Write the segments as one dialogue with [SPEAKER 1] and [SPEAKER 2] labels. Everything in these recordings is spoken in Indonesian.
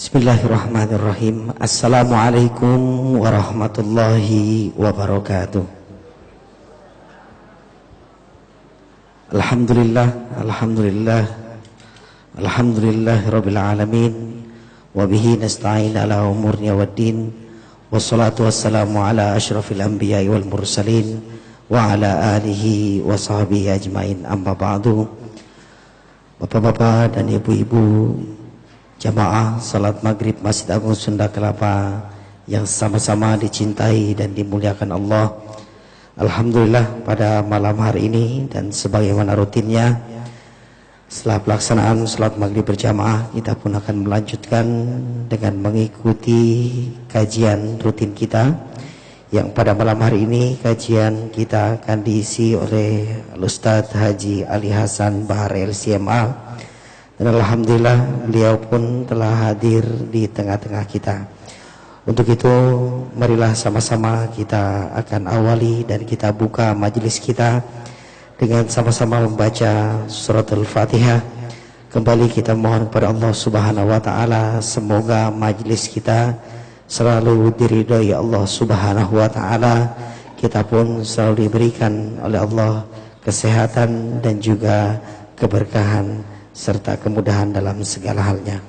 [SPEAKER 1] Bismillahirrahmanirrahim. Assalamualaikum warahmatullahi wabarakatuh. Alhamdulillah rabbil alamin. Wa bihi nasta'in ala umurnya waddin. Wassalatu wassalamu ala asyrafil anbiya'i wal mursalin wa ala alihi wa sahbihi ajmain, amma ba'du. Bapak-bapak dan ibu-ibu jamaah salat maghrib Masjid Agung Sunda Kelapa yang sama-sama dicintai dan dimuliakan Allah. Alhamdulillah pada malam hari ini dan sebagaimana rutinnya, setelah pelaksanaan salat maghrib berjamaah, kita pun akan melanjutkan dengan mengikuti kajian rutin kita, yang pada malam hari ini kajian kita akan diisi oleh Ustaz Haji Ali Hasan Bahar LCMA. Dan alhamdulillah beliau pun telah hadir di tengah-tengah kita. Untuk itu marilah sama-sama kita akan awali dan kita buka majelis kita dengan sama-sama membaca surat Al-Fatihah. Kembali kita mohon kepada Allah Subhanahu wa taala, semoga majelis kita selalu diridhai Allah Subhanahu wa taala. Kita pun selalu diberikan oleh Allah kesehatan dan juga keberkahan serta kemudahan dalam segala halnya.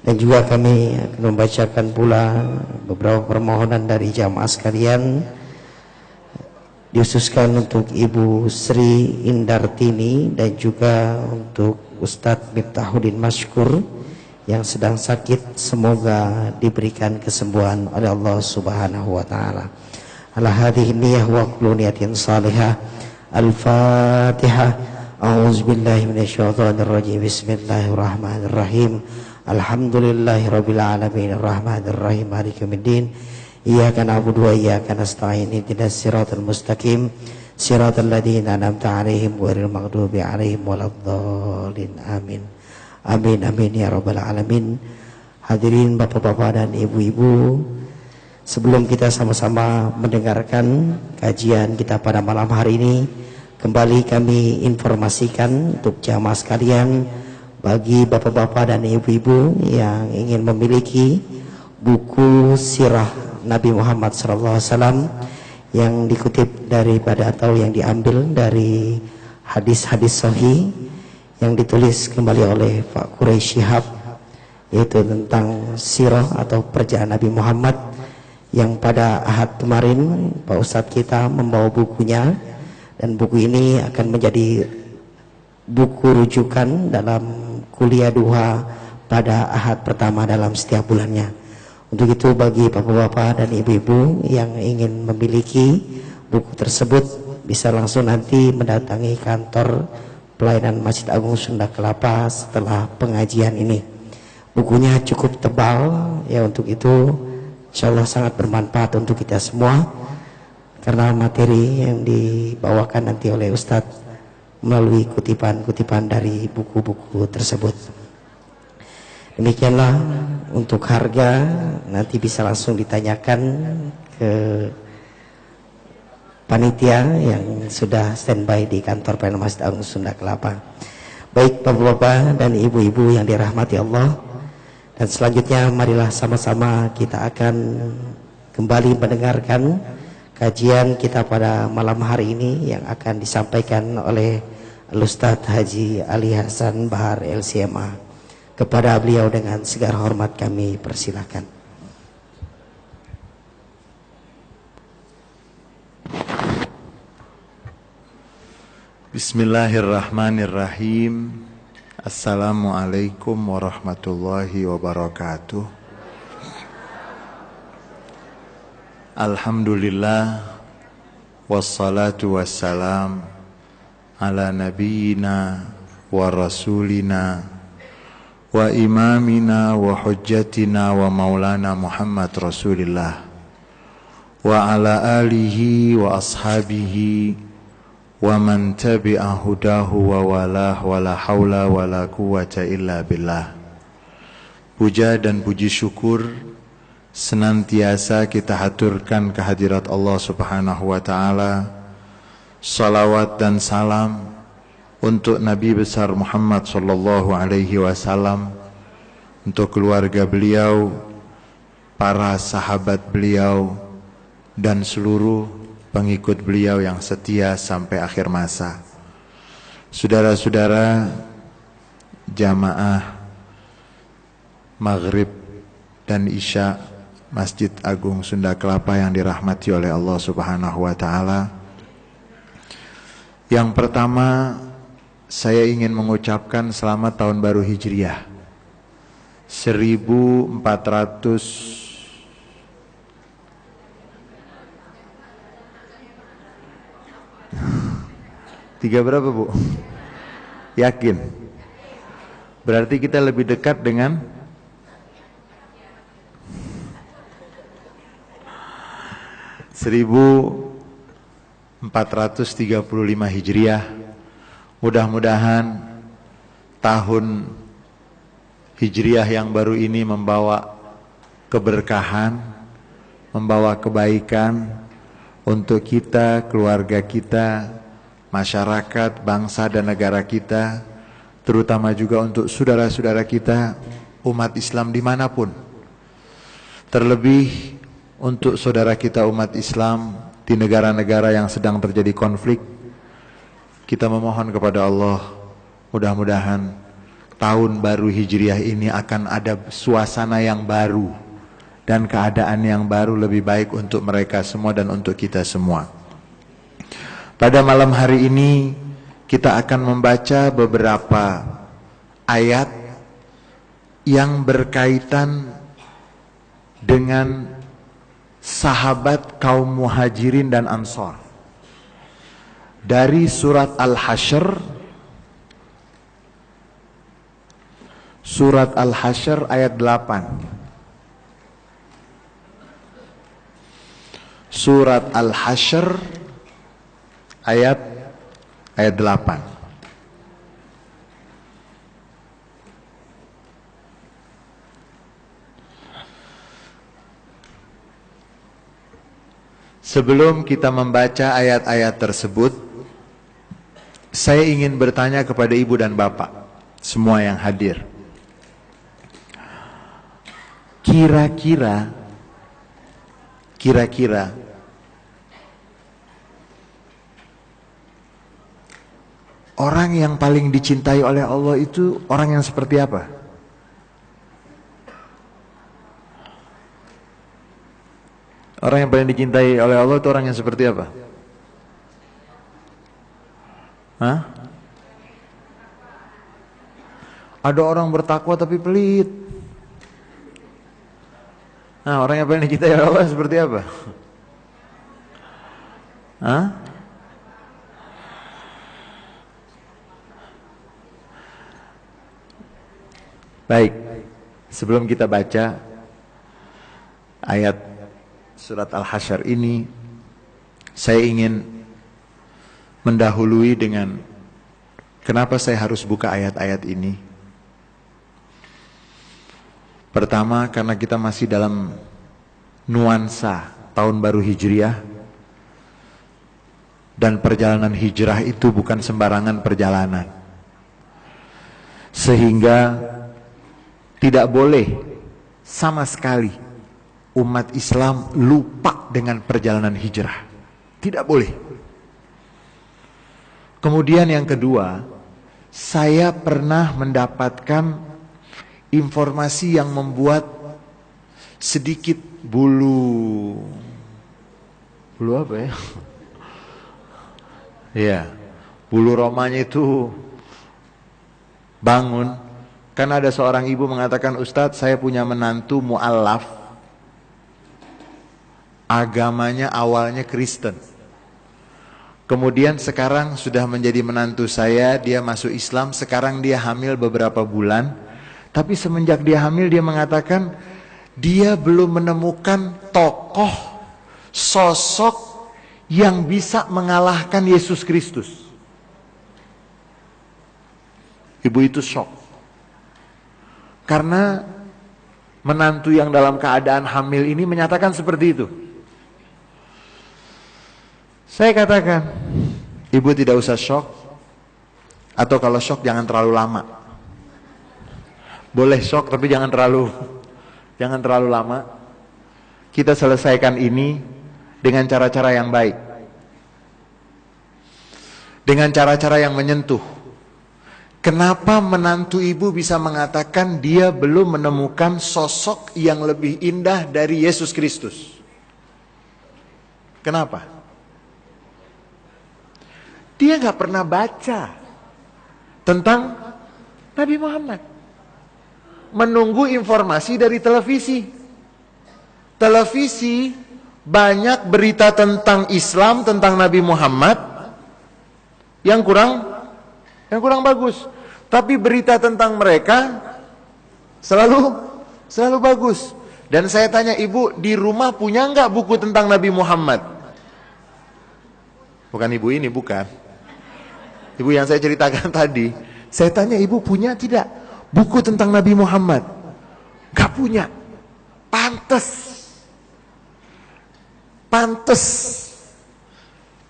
[SPEAKER 1] Dan juga kami akan membacakan pula beberapa permohonan dari jamaah sekalian, dikhususkan untuk Ibu Sri Indartini dan juga untuk Ustadz Miftahuddin Mashkur yang sedang sakit, semoga diberikan kesembuhan oleh Allah Subhanahu wa taala. Ala hadhihi niyyah wa kullu niyatin salihah. Al-Fatihah. A'udzubillahi minasyaitonirrajim. Bismillahirrahmanirrahim. Alhamdulillahirabbil alamin arrahmanirrahim maliki yaumiddin. Iyyaka na'budu wa iyyaka nasta'in. Ihdinas siratal mustaqim. Siratal ladzina an'amta 'alaihim ghairil maghdubi 'alaihim waladdallin. Amin. Amin amin ya rabbal alamin. Hadirin bapak-bapak dan ibu-ibu, sebelum kita sama-sama mendengarkan kajian kita pada malam hari ini, kembali kami informasikan untuk jamaah sekalian, bagi bapak-bapak dan ibu-ibu yang ingin memiliki buku sirah Nabi Muhammad SAW yang dikutip daripada atau yang diambil dari hadis-hadis sahih yang ditulis kembali oleh Pak Quraisy Shihab, yaitu tentang sirah atau perjalanan Nabi Muhammad, yang pada Ahad kemarin Pak Ustadz kita membawa bukunya, dan buku ini akan menjadi buku rujukan dalam kuliah duha pada Ahad pertama dalam setiap bulannya. Untuk itu bagi bapak-bapak dan ibu-ibu yang ingin memiliki buku tersebut, bisa langsung nanti mendatangi kantor pelayanan Masjid Agung Sunda Kelapa setelah pengajian ini. Bukunya cukup tebal ya, untuk itu insyaallah sangat bermanfaat untuk kita semua, karena materi yang dibawakan nanti oleh Ustadz melalui kutipan-kutipan dari buku-buku tersebut. Demikianlah untuk harga, nanti bisa langsung ditanyakan ke panitia yang sudah standby di kantor pelayanan Masjid Agung Sunda Kelapa. Baik bapak-bapak dan ibu-ibu yang dirahmati Allah, dan selanjutnya marilah sama-sama kita akan kembali mendengarkan kajian kita pada malam hari ini yang akan disampaikan oleh Ustadz Haji Ali Hasan Bahar LCMA. Kepada beliau dengan segala hormat kami persilahkan.
[SPEAKER 2] Bismillahirrahmanirrahim. Assalamualaikum warahmatullahi wabarakatuh. Alhamdulillah, wassalatu wassalam ala nabiyyina wa rasulina wa imamina wa hujjatina wa maulana Muhammad Rasulillah wa ala alihi wa ashabihi wa man tabi'a hudahu wa walah wa la hawla wa la quwwata illa billah. Puja dan puji syukur senantiasa kita haturkan kehadirat Allah Subhanahu wa taala. Salawat dan salam untuk Nabi besar Muhammad sallallahu alaihi wasallam, untuk keluarga beliau, para sahabat beliau, dan seluruh pengikut beliau yang setia sampai akhir masa. Saudara-saudara jamaah Maghrib dan Isya Masjid Agung Sunda Kelapa yang dirahmati oleh Allah Subhanahu wa Ta'ala. Yang pertama, saya ingin mengucapkan selamat tahun baru Hijriah 1403 berapa, Bu? Yakin? Berarti kita lebih dekat dengan 1435 Hijriah. Mudah-mudahan tahun Hijriah yang baru ini membawa keberkahan, membawa kebaikan untuk kita, keluarga kita, masyarakat, bangsa dan negara kita, terutama juga untuk saudara-saudara kita umat Islam dimanapun. Terlebih untuk saudara kita umat Islam di negara-negara yang sedang terjadi konflik, kita memohon kepada Allah, mudah-mudahan tahun baru Hijriah ini akan ada suasana yang baru dan keadaan yang baru lebih baik untuk mereka semua dan untuk kita semua. Pada malam hari ini kita akan membaca beberapa ayat yang berkaitan dengan sahabat kaum Muhajirin dan Ansor. Dari surat Al-Hasyr, surat Al-Hasyr ayat 8. Surat Al-Hasyr ayat 8. Sebelum kita membaca ayat-ayat tersebut, saya ingin bertanya kepada ibu dan bapak semua yang hadir. Kira-kira orang yang paling dicintai oleh Allah itu orang yang seperti apa? Orang yang paling dicintai oleh Allah itu orang yang seperti apa? Hah? Ada orang bertakwa tapi pelit. Nah, orang yang paling dicintai oleh Allah seperti apa? Hah? Baik, sebelum kita baca ayat surat Al-Hasyr ini, saya ingin mendahului dengan kenapa saya harus buka ayat-ayat ini. Pertama, karena kita masih dalam nuansa tahun baru Hijriah, dan perjalanan hijrah itu bukan sembarangan perjalanan, sehingga tidak boleh sama sekali umat Islam lupa dengan perjalanan hijrah. Tidak boleh. Kemudian yang kedua, saya pernah mendapatkan informasi yang membuat sedikit bulu apa ya? Ya, bulu romanya itu bangun. Karena ada seorang ibu mengatakan, Ustadz, saya punya menantu mu'alaf, agamanya awalnya Kristen, kemudian sekarang sudah menjadi menantu saya, dia masuk Islam, sekarang dia hamil beberapa bulan. Tapi semenjak dia hamil, dia mengatakan dia belum menemukan tokoh, sosok yang bisa mengalahkan Yesus Kristus. Ibu itu shock, karena menantu yang dalam keadaan hamil ini menyatakan seperti itu. Saya katakan, ibu tidak usah shock, atau kalau shock jangan terlalu lama. Boleh shock tapi jangan terlalu lama. Kita selesaikan ini dengan cara-cara yang baik. Dengan cara-cara yang menyentuh. Kenapa menantu ibu bisa mengatakan dia belum menemukan sosok yang lebih indah dari Yesus Kristus? Kenapa? Dia gak pernah baca tentang Nabi Muhammad. Menunggu informasi dari televisi. Televisi banyak berita tentang Islam, tentang Nabi Muhammad yang kurang bagus. Tapi berita tentang mereka selalu bagus. Dan saya tanya, ibu di rumah punya nggak buku tentang Nabi Muhammad? Bukan ibu ini, bukan. Ibu yang saya ceritakan tadi. Saya tanya, ibu punya tidak buku tentang Nabi Muhammad? Gak punya. Pantes.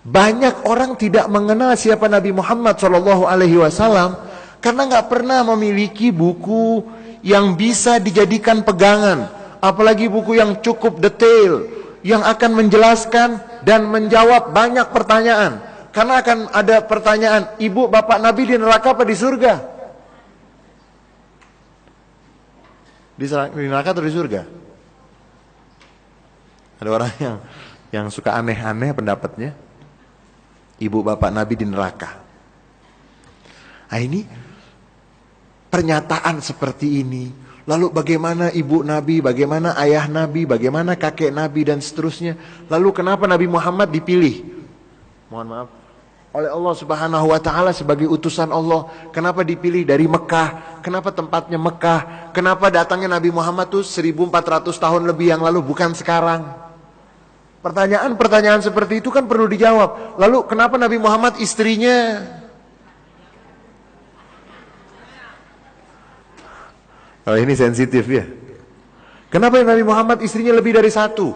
[SPEAKER 2] Banyak orang tidak mengenal siapa Nabi Muhammad SAW karena gak pernah memiliki buku yang bisa dijadikan pegangan, apalagi buku yang cukup detail, yang akan menjelaskan dan menjawab banyak pertanyaan. Karena akan ada pertanyaan, ibu bapak Nabi di neraka apa di surga? Di neraka atau di surga? Ada orang yang suka aneh-aneh pendapatnya. Ibu bapak Nabi di neraka. Nah ini pernyataan seperti ini. Lalu bagaimana ibu Nabi, bagaimana ayah Nabi, bagaimana kakek Nabi dan seterusnya. Lalu kenapa Nabi Muhammad dipilih? Mohon maaf. Oleh Allah Subhanahu wa taala sebagai utusan Allah. Kenapa dipilih dari Mekah? Kenapa tempatnya Mekah? Kenapa datangnya Nabi Muhammad tuh 1400 tahun lebih yang lalu, bukan sekarang? Pertanyaan-pertanyaan seperti itu kan perlu dijawab. Lalu kenapa Nabi Muhammad istrinya? Oh ini sensitif ya. Kenapa Nabi Muhammad istrinya lebih dari satu?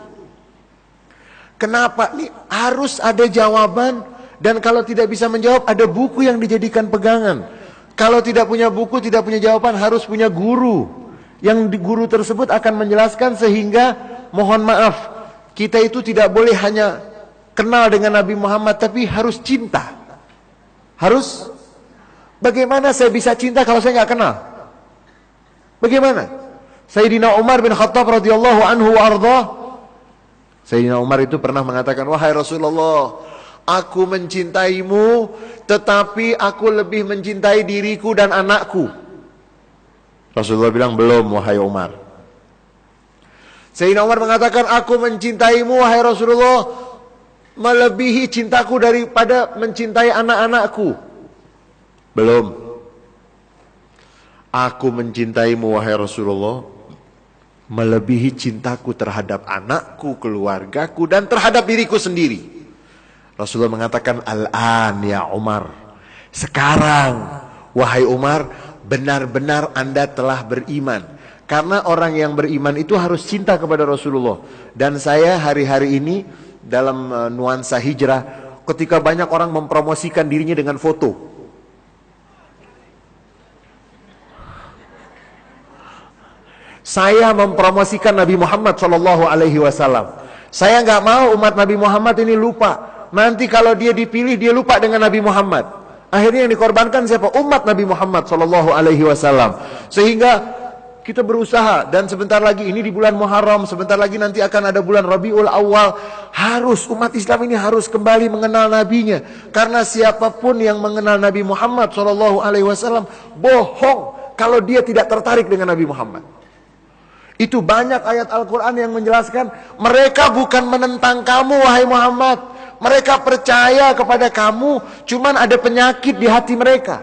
[SPEAKER 2] Kenapa? Ini harus ada jawaban. Dan kalau tidak bisa menjawab, ada buku yang dijadikan pegangan. Kalau tidak punya buku, tidak punya jawaban, harus punya guru. Yang guru tersebut akan menjelaskan sehingga mohon maaf, kita itu tidak boleh hanya kenal dengan Nabi Muhammad, tapi harus cinta. Harus, bagaimana saya bisa cinta kalau saya nggak kenal? Bagaimana? Sayyidina Umar bin Khattab radhiyallahu anhu wa ardhah. Sayyidina Umar itu pernah mengatakan, wahai Rasulullah, aku mencintaimu, tetapi aku lebih mencintai diriku dan anakku. Rasulullah bilang, belum wahai Umar. Sayyidina Umar mengatakan, aku mencintaimu wahai Rasulullah melebihi cintaku daripada mencintai anak-anakku. Belum. Aku mencintaimu wahai Rasulullah melebihi cintaku terhadap anakku, keluargaku, dan terhadap diriku sendiri. Rasulullah mengatakan, al-an ya Umar. Sekarang wahai Umar, benar-benar Anda telah beriman. Karena orang yang beriman itu harus cinta kepada Rasulullah. Dan saya hari-hari ini dalam nuansa hijrah, ketika banyak orang mempromosikan dirinya dengan foto. Saya mempromosikan Nabi Muhammad SAW. Saya nggak mau umat Nabi Muhammad ini lupa. Nanti kalau dia dipilih, dia lupa dengan Nabi Muhammad. Akhirnya yang dikorbankan siapa? Umat Nabi Muhammad SAW. Sehingga kita berusaha, dan sebentar lagi ini di bulan Muharram, sebentar lagi nanti akan ada bulan Rabiul Awal. Harus umat Islam ini harus kembali mengenal nabinya. Karena siapapun yang mengenal Nabi Muhammad SAW bohong kalau dia tidak tertarik dengan Nabi Muhammad. Itu banyak ayat Al-Quran yang menjelaskan, mereka bukan menentang kamu wahai Muhammad, mereka percaya kepada kamu, cuman ada penyakit di hati mereka.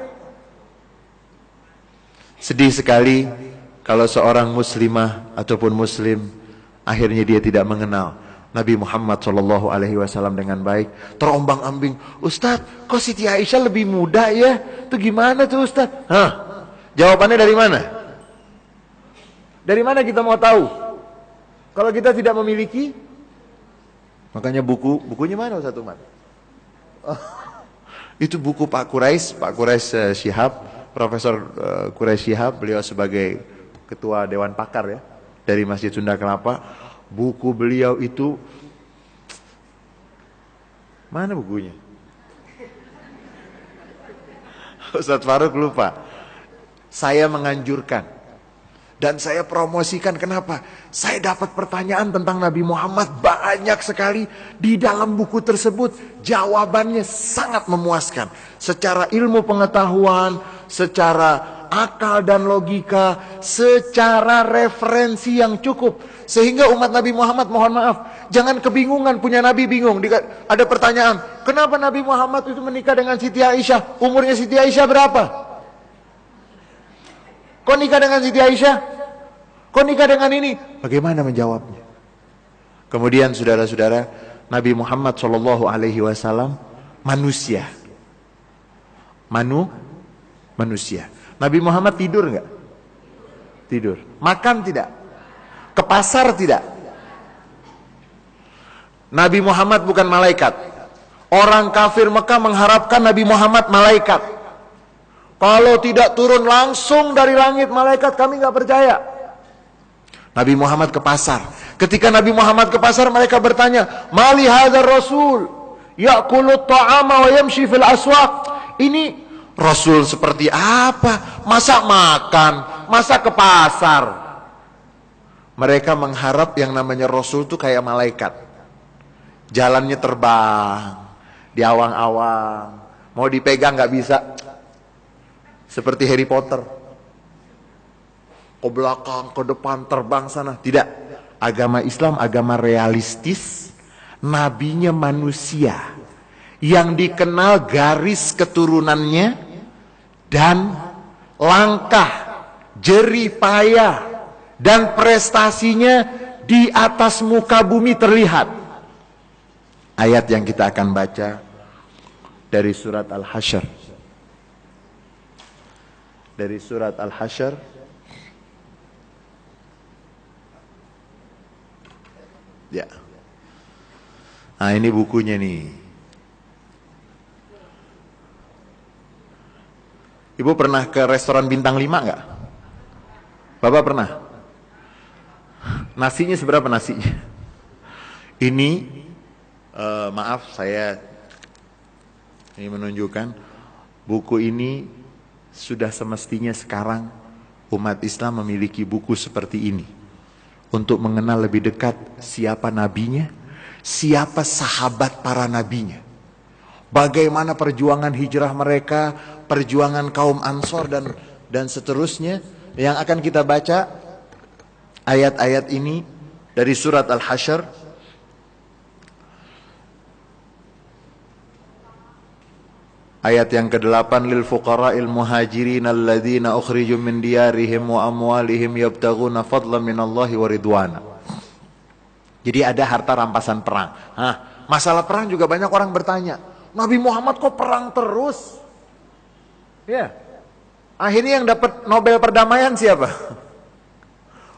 [SPEAKER 2] Sedih sekali kalau seorang muslimah ataupun muslim akhirnya dia tidak mengenal Nabi Muhammad SAW dengan baik, terombang-ambing. Ustadz, kok Siti Aisyah lebih muda ya? Itu gimana tuh Ustadz? Jawabannya dari mana? Dari mana kita mau tahu? Kalau kita tidak memiliki, makanya bukunya mana Ustadz Umar? Itu buku Pak Quraisy Syihab Profesor Quraisy Shihab, beliau sebagai ketua Dewan Pakar ya dari Masjid Sunda Kelapa. Buku beliau itu, mana bukunya? Ustadz Faruk lupa. Saya menganjurkan dan saya promosikan. Kenapa? Saya dapat pertanyaan tentang Nabi Muhammad banyak sekali di dalam buku tersebut. Jawabannya sangat memuaskan secara ilmu pengetahuan, secara akal dan logika, secara referensi yang cukup. Sehingga umat Nabi Muhammad, mohon maaf, jangan kebingungan, punya Nabi bingung. Ada pertanyaan, kenapa Nabi Muhammad itu menikah dengan Siti Aisyah? Umurnya Siti Aisyah berapa? Kok nikah dengan Siti Aisyah? Kok nikah dengan ini? Bagaimana menjawabnya? Kemudian saudara-saudara, Nabi Muhammad SAW manusia. Manusia. Nabi Muhammad tidur enggak? Tidur. Makan tidak? Ke pasar tidak? Nabi Muhammad bukan malaikat. Orang kafir Mekah mengharapkan Nabi Muhammad malaikat. Kalau tidak turun langsung dari langit malaikat, kami enggak percaya. Nabi Muhammad ke pasar. Ketika Nabi Muhammad ke pasar, mereka bertanya, "Mali hadzal rasul ya'kulu ta'ama wa yamshi fil aswaq?" Ini Rasul seperti apa? Masa makan, masa ke pasar? Mereka mengharap yang namanya Rasul itu kayak malaikat. Jalannya terbang, di awang-awang. Mau dipegang gak bisa. Seperti Harry Potter. Ke belakang, ke depan, terbang sana. Tidak. Agama Islam, agama realistis. Nabinya manusia. Yang dikenal garis keturunannya dan langkah, jerih payah, dan prestasinya di atas muka bumi terlihat. Ayat yang kita akan baca dari surat Al-Hasyr. Dari surat Al-Hasyr. Ya. Nah, ini bukunya nih. Ibu pernah ke restoran bintang 5 enggak? Bapak pernah? Nasinya seberapa nasinya? Ini, maaf saya ini menunjukkan buku ini sudah semestinya sekarang umat Islam memiliki buku seperti ini. Untuk mengenal lebih dekat siapa nabinya, siapa sahabat para nabinya. Bagaimana perjuangan hijrah mereka, perjuangan kaum Ansor dan seterusnya. Yang akan kita baca ayat-ayat ini dari surat Al-Hasyr. Ayat yang ke-8, lil fuqara'il muhajirin alladzina ukhriju min diyarihim wa amwalihim yabtaghuna fadlan minallahi wa ridwana. Jadi ada harta rampasan perang. Masalah perang juga banyak orang bertanya. Nabi Muhammad kok perang terus? Ya. Akhirnya yang dapat Nobel perdamaian siapa?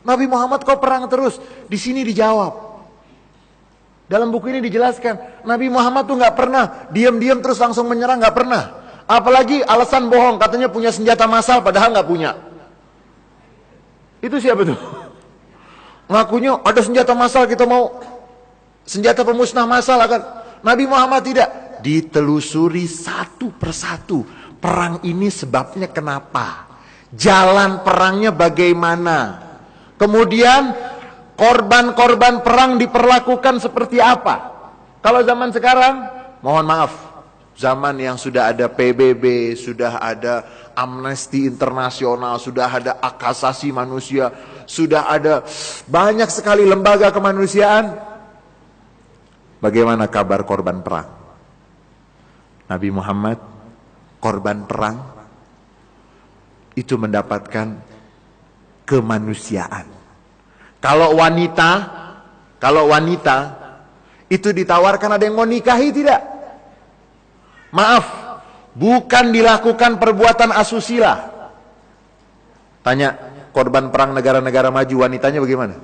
[SPEAKER 2] Nabi Muhammad kok perang terus? Di sini dijawab. Dalam buku ini dijelaskan, Nabi Muhammad tuh nggak pernah diam-diam terus langsung menyerang, nggak pernah. Apalagi alasan bohong, katanya punya senjata massal padahal nggak punya. Itu siapa tuh? Ngakunya ada senjata massal, kita mau senjata pemusnah massal akan. Nabi Muhammad tidak. Ditelusuri satu persatu. Perang ini sebabnya kenapa? Jalan perangnya bagaimana? Kemudian korban-korban perang diperlakukan seperti apa? Kalau zaman sekarang, mohon maaf, zaman yang sudah ada PBB, sudah ada Amnesty Internasional, sudah ada hak asasi manusia, sudah ada banyak sekali lembaga kemanusiaan. Bagaimana kabar korban perang? Nabi Muhammad, korban perang, itu mendapatkan kemanusiaan. Kalau wanita itu ditawarkan ada yang mau nikahi tidak? Maaf, bukan dilakukan perbuatan asusila. Tanya korban perang negara-negara maju, wanitanya bagaimana?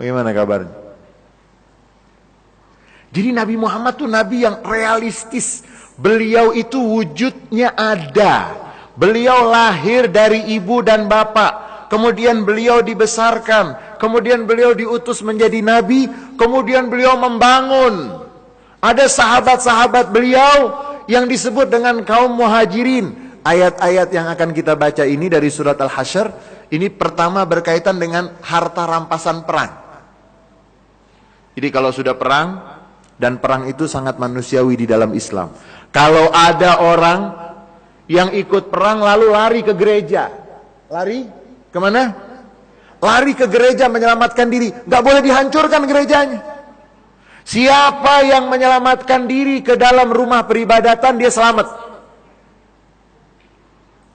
[SPEAKER 2] Bagaimana kabarnya? Jadi Nabi Muhammad tuh nabi yang realistis. Beliau itu wujudnya ada. Beliau lahir dari ibu dan bapak. Kemudian beliau dibesarkan. Kemudian beliau diutus menjadi nabi. Kemudian beliau membangun. Ada sahabat-sahabat beliau yang disebut dengan kaum muhajirin. Ayat-ayat yang akan kita baca ini dari surat Al-Hasyr. Ini pertama berkaitan dengan harta rampasan perang. Jadi kalau sudah perang, dan perang itu sangat manusiawi di dalam Islam. Kalau ada orang yang ikut perang lalu lari ke gereja. Lari kemana? Lari ke gereja menyelamatkan diri. Gak boleh dihancurkan gerejanya. Siapa yang menyelamatkan diri ke dalam rumah peribadatan, dia selamat.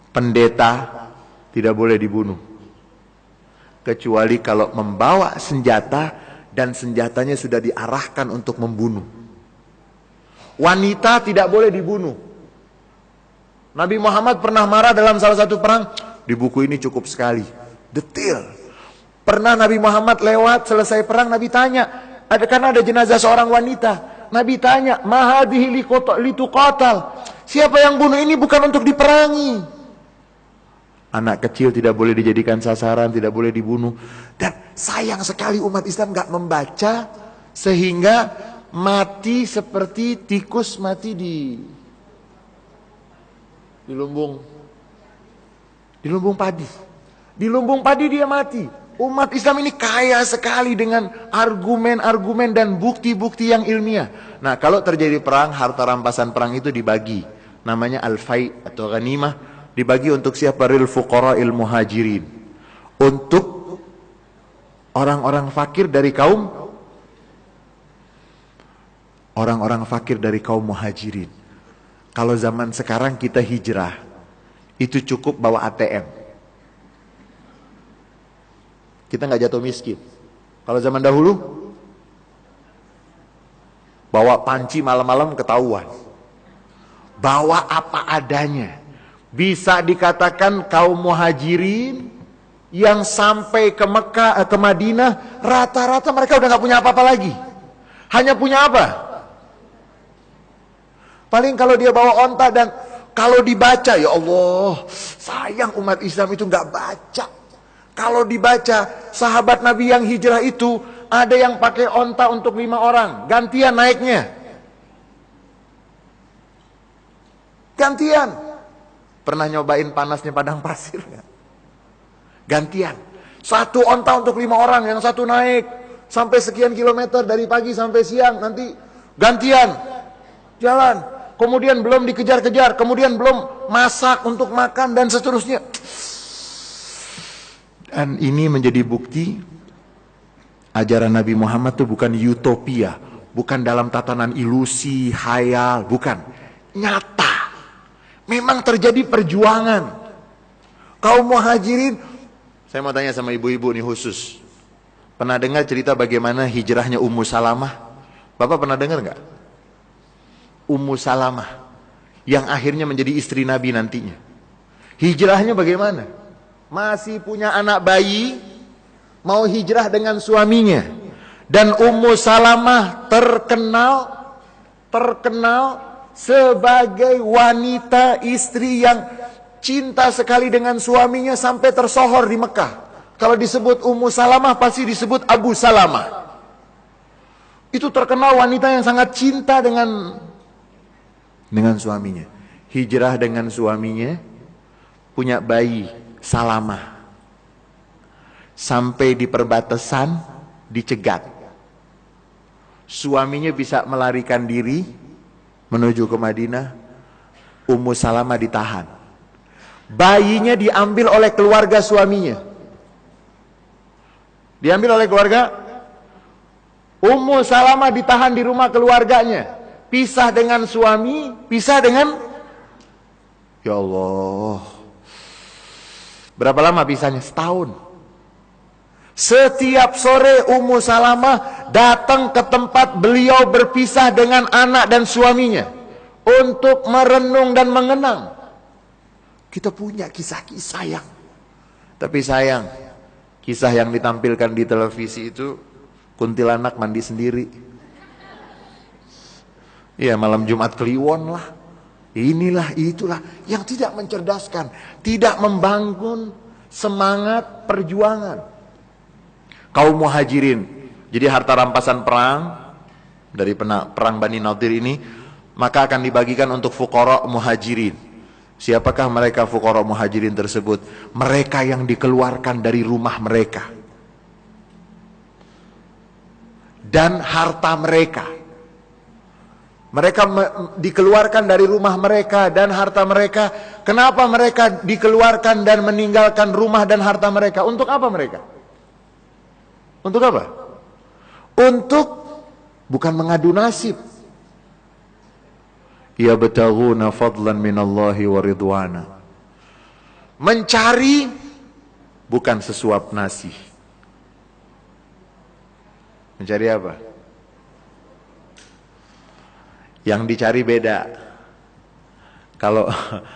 [SPEAKER 2] Pendeta tidak boleh dibunuh. Kecuali kalau membawa senjata dan senjatanya sudah diarahkan untuk membunuh. Wanita tidak boleh dibunuh. Nabi Muhammad pernah marah dalam salah satu perang. Di buku ini cukup sekali, detail. Pernah Nabi Muhammad lewat selesai perang, Nabi tanya, karena ada jenazah seorang wanita. Nabi tanya, mahadihi lituqatal. Siapa yang bunuh ini bukan untuk diperangi. Anak kecil tidak boleh dijadikan sasaran, tidak boleh dibunuh. Dan sayang sekali umat Islam gak membaca, sehingga mati seperti tikus mati di lumbung padi. Di lumbung padi dia mati. Umat Islam ini kaya sekali dengan argumen-argumen dan bukti-bukti yang ilmiah. Nah, kalau terjadi perang, harta rampasan perang itu dibagi. Namanya al-fai atau ghanimah. Dibagi untuk siapa? Lil fuqara'il muhajirin. Untuk orang-orang fakir dari kaum muhajirin. Kalau zaman sekarang kita hijrah, itu cukup bawa ATM. Kita nggak jatuh miskin. Kalau zaman dahulu, bawa panci malam-malam ketahuan. Bawa apa adanya. Bisa dikatakan kaum muhajirin yang sampai ke Mekah, ke Madinah, rata-rata mereka udah nggak punya apa-apa lagi. Hanya punya apa? Paling kalau dia bawa onta, dan kalau dibaca, ya Allah, sayang umat Islam itu nggak baca. Kalau dibaca, sahabat Nabi yang hijrah itu, ada yang pakai onta untuk 5 orang, gantian naiknya. Gantian. Pernah nyobain panasnya padang pasir nggak? Gantian. Satu onta untuk 5 orang, yang satu naik sampai sekian kilometer dari pagi sampai siang, nanti gantian jalan. Kemudian belum dikejar-kejar, kemudian belum masak untuk makan dan seterusnya. Dan ini menjadi bukti ajaran Nabi Muhammad itu bukan utopia, bukan dalam tatanan ilusi, khayal, bukan. Nyata. Memang terjadi perjuangan. Kaum muhajirin, saya mau tanya sama ibu-ibu nih khusus. Pernah dengar cerita bagaimana hijrahnya Ummu Salamah? Bapak pernah dengar nggak? Ummu Salamah yang akhirnya menjadi istri Nabi nantinya. Hijrahnya bagaimana? Masih punya anak bayi, mau hijrah dengan suaminya. Dan Ummu Salamah terkenal sebagai wanita istri yang cinta sekali dengan suaminya sampai tersohor di Mekah. Kalau disebut Ummu Salamah pasti disebut Abu Salamah. Itu terkenal wanita yang sangat cinta dengan suaminya. Hijrah dengan suaminya, punya bayi Salamah. Sampai di perbatasan dicegat. Suaminya bisa melarikan diri menuju ke Madinah. Ummu Salamah ditahan. Bayinya diambil oleh keluarga suaminya. Diambil oleh keluarga. Ummu Salamah ditahan di rumah keluarganya. Pisah dengan suami, pisah dengan, ya Allah, berapa lama pisahnya? Setahun. Setiap sore Ummu Salamah datang ke tempat beliau berpisah dengan anak dan suaminya untuk merenung dan mengenang. Kita punya kisah-kisah yang, tapi sayang, kisah yang ditampilkan di televisi itu kuntilanak mandi sendiri. Iya, malam Jumat Kliwon lah. inilah itulah yang tidak mencerdaskan, tidak membangun semangat perjuangan. Kaum muhajirin, jadi harta rampasan perang dari perang Bani Nadir ini maka akan dibagikan untuk fuqara muhajirin. Siapakah mereka fuqara muhajirin tersebut? Mereka yang dikeluarkan dari rumah mereka dan harta mereka. Mereka dikeluarkan dari rumah mereka dan harta mereka. Kenapa mereka dikeluarkan dan meninggalkan rumah dan harta mereka? Untuk apa mereka? Untuk apa? Untuk bukan mengadu nasib. Yabtaghuna fadlan minallahi wa ridwana. Mencari bukan sesuap nasi. Mencari apa? Yang dicari beda. Kalau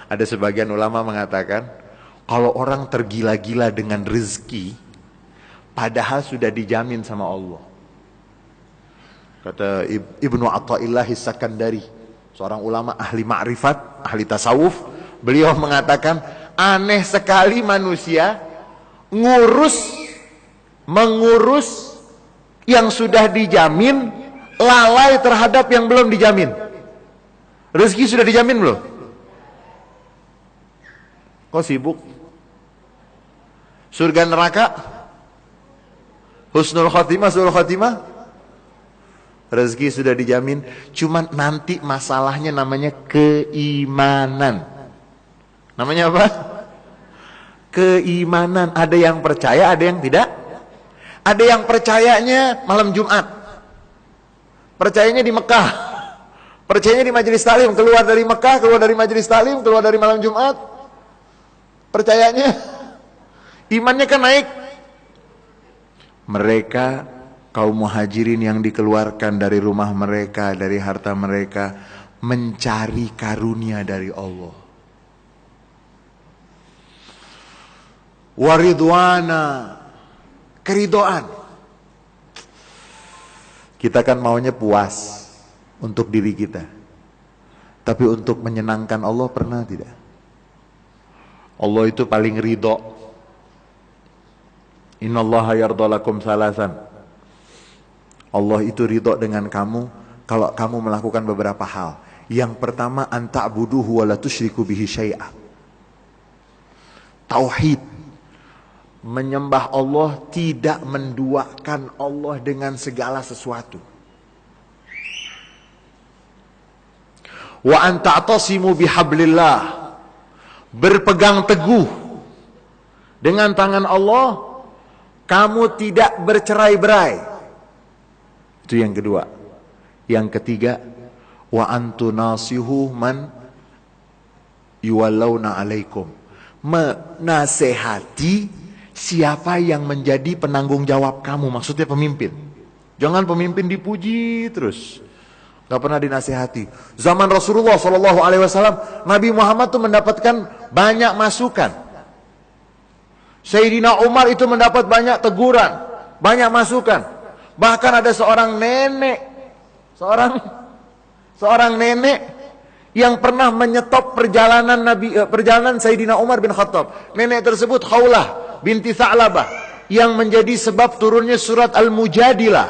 [SPEAKER 2] ada sebagian ulama mengatakan, kalau orang tergila-gila dengan rezeki, padahal sudah dijamin sama Allah. Kata Ibnu Athaillah As-Sakandari, seorang ulama ahli ma'rifat, ahli tasawuf, beliau mengatakan, aneh sekali manusia mengurus yang sudah dijamin, lalai terhadap yang belum dijamin. Rezeki sudah dijamin belum? Kok sibuk? Surga neraka? Husnul khotimah, sul khotimah? Rezeki sudah dijamin, cuman nanti masalahnya namanya keimanan. Namanya apa? Keimanan. Ada yang percaya, ada yang tidak. Ada yang percayanya malam Jumat, percayanya di Mekah, percayanya di majelis taklim, keluar dari Mekah, keluar dari majelis taklim, keluar dari malam Jumat, percayanya, imannya kan naik. Mereka kaum muhajirin yang dikeluarkan dari rumah mereka, dari harta mereka, mencari karunia dari Allah. Waridwana, keridoan. Kita kan maunya puas untuk diri kita, tapi untuk menyenangkan Allah pernah tidak? Allah itu paling ridho. Innallaha yardalakum salasan. Allah itu ridho dengan kamu kalau kamu melakukan beberapa hal. Yang pertama, anta'buduhu wa la tusyriku bihi syai'a. Tauhid. Menyembah Allah, tidak menduakan Allah dengan segala sesuatu. Wa an ta'tasimu bihablillah. Berpegang teguh dengan tangan Allah, kamu tidak bercerai-berai. Itu yang kedua. Yang ketiga, wa antunasihu man yuwallawna alaikum. Menasehati siapa yang menjadi penanggung jawab kamu, maksudnya pemimpin. Jangan pemimpin dipuji terus, gak pernah dinasehati. Zaman Rasulullah SAW, Nabi Muhammad tuh mendapatkan banyak masukan. Sayyidina Umar itu mendapat banyak teguran, banyak masukan. Bahkan ada seorang nenek, seorang nenek yang pernah menyetop perjalanan Sayyidina Umar bin Khattab. Nenek tersebut Khawlah binti Tha'labah, yang menjadi sebab turunnya surat Al-Mujadilah.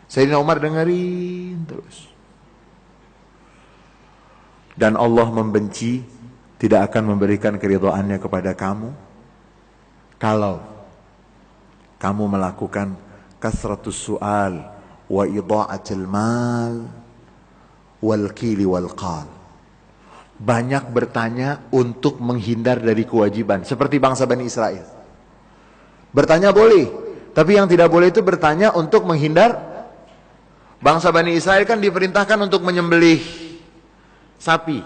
[SPEAKER 2] Sayyidina Umar dengerin terus. Dan Allah membenci, tidak akan memberikan keridhaannya kepada kamu kalau kamu melakukan kasratus su'al wa idha'atil mal wal kili wal qal. Banyak bertanya untuk menghindar dari kewajiban, seperti bangsa Bani Israel. Bertanya boleh, tapi yang tidak boleh itu bertanya untuk menghindar. Bangsa Bani Israel kan diperintahkan untuk menyembelih sapi.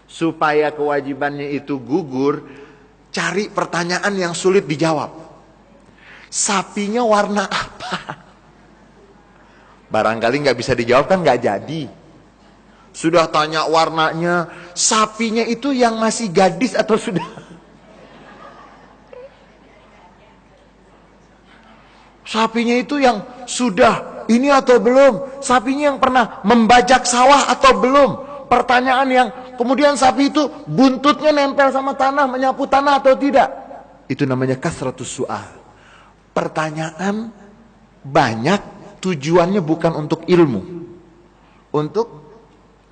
[SPEAKER 2] Supaya kewajibannya itu gugur, cari pertanyaan yang sulit dijawab. Sapinya warna apa? Barangkali nggak bisa dijawab kan nggak jadi. Sudah tanya warnanya, sapinya itu yang masih gadis atau sudah? Sapinya itu yang sudah ini atau belum? Sapinya yang pernah membajak sawah atau belum? Pertanyaan yang kemudian sapi itu buntutnya nempel sama tanah, menyapu tanah atau tidak. Itu namanya kasratus su'al. Pertanyaan banyak, tujuannya bukan untuk ilmu. Untuk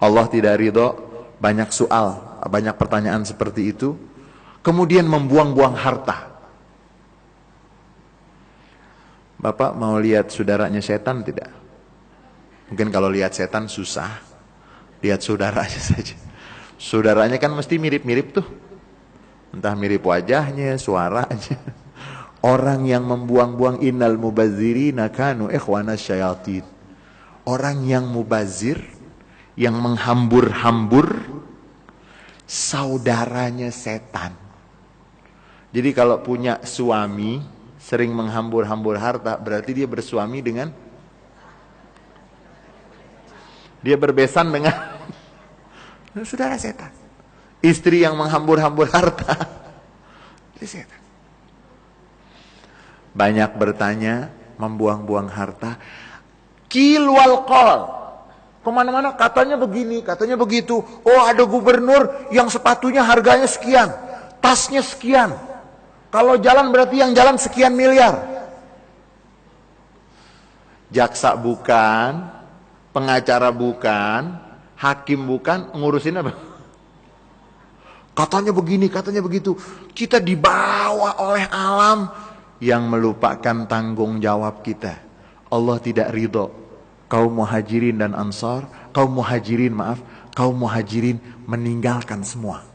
[SPEAKER 2] Allah tidak ridho, banyak soal, banyak pertanyaan seperti itu. Kemudian membuang-buang harta. Bapak mau lihat saudaranya setan tidak? Mungkin kalau lihat setan susah, lihat saudaranya saja. Saudaranya kan mesti mirip-mirip tuh. Entah mirip wajahnya, suaranya. Orang yang membuang-buang innal mubazzirina kanu ikhwanas syayatin. Orang yang mubazir, yang menghambur-hambur, saudaranya setan. Jadi kalau punya suami sering menghambur-hambur harta, berarti dia bersuami dengan, dia berbesan dengan saudara setan. Istri yang menghambur-hambur harta, itu setan. Banyak bertanya, membuang-buang harta. Qil wal qal. Kemana-mana katanya begini, katanya begitu. Oh, ada gubernur yang sepatunya harganya sekian, tasnya sekian. Kalau jalan berarti yang jalan sekian miliar. Jaksa bukan, pengacara bukan, hakim bukan, ngurusin apa? Katanya begini, katanya begitu. Kita dibawa oleh alam yang melupakan tanggung jawab kita. Allah tidak ridho. Kaum muhajirin dan ansar, kaum muhajirin meninggalkan semua.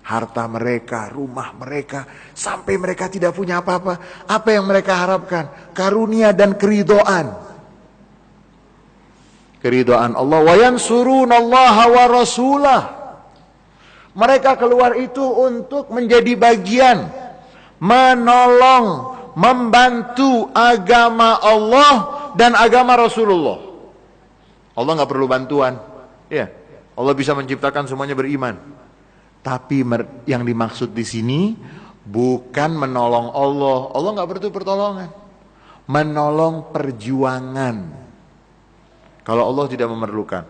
[SPEAKER 2] Harta mereka, rumah mereka, sampai mereka tidak punya apa-apa. Apa yang mereka harapkan? Karunia dan keridhaan. Keridhaan Allah. Wa yansurunallaha wa rasulah. Mereka keluar itu untuk menjadi bagian, menolong, membantu agama Allah dan agama Rasulullah. Allah nggak perlu bantuan, ya. Allah bisa menciptakan semuanya beriman. Tapi yang dimaksud di sini bukan menolong Allah. Allah nggak butuh pertolongan. Menolong perjuangan. Kalau Allah tidak memerlukan,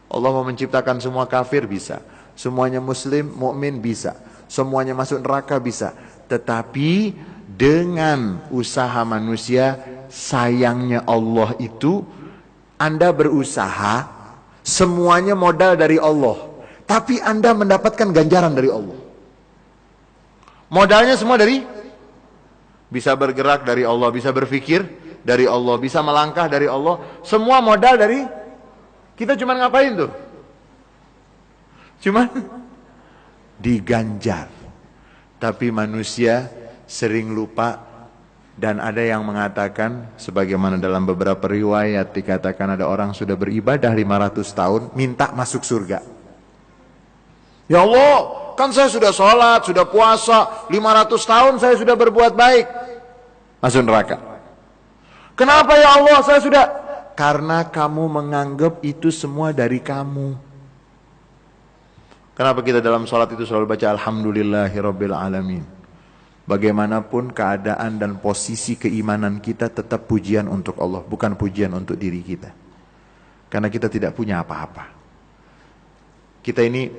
[SPEAKER 2] Allah mau menciptakan semua kafir bisa, semuanya muslim, mukmin bisa, semuanya masuk neraka bisa. Tetapi dengan usaha manusia, sayangnya Allah itu, Anda berusaha, semuanya modal dari Allah. Tapi Anda mendapatkan ganjaran dari Allah. Modalnya semua dari, bisa bergerak dari Allah, bisa berpikir dari Allah, bisa melangkah dari Allah. Semua modal dari, kita cuma ngapain tuh? Cuma diganjar. Tapi manusia sering lupa. Dan ada yang mengatakan, sebagaimana dalam beberapa riwayat dikatakan ada orang sudah beribadah 500 tahun, minta masuk surga. Ya Allah, kan saya sudah sholat, sudah puasa, 500 tahun saya sudah berbuat baik. Masuk neraka. Kenapa ya Allah saya sudah? Karena kamu menganggap itu semua dari kamu. Kenapa kita dalam sholat itu selalu baca Alhamdulillahirabbil alamin? Bagaimanapun keadaan dan posisi keimanan kita, tetap pujian untuk Allah, bukan pujian untuk diri kita. Karena kita tidak punya apa-apa. Kita ini,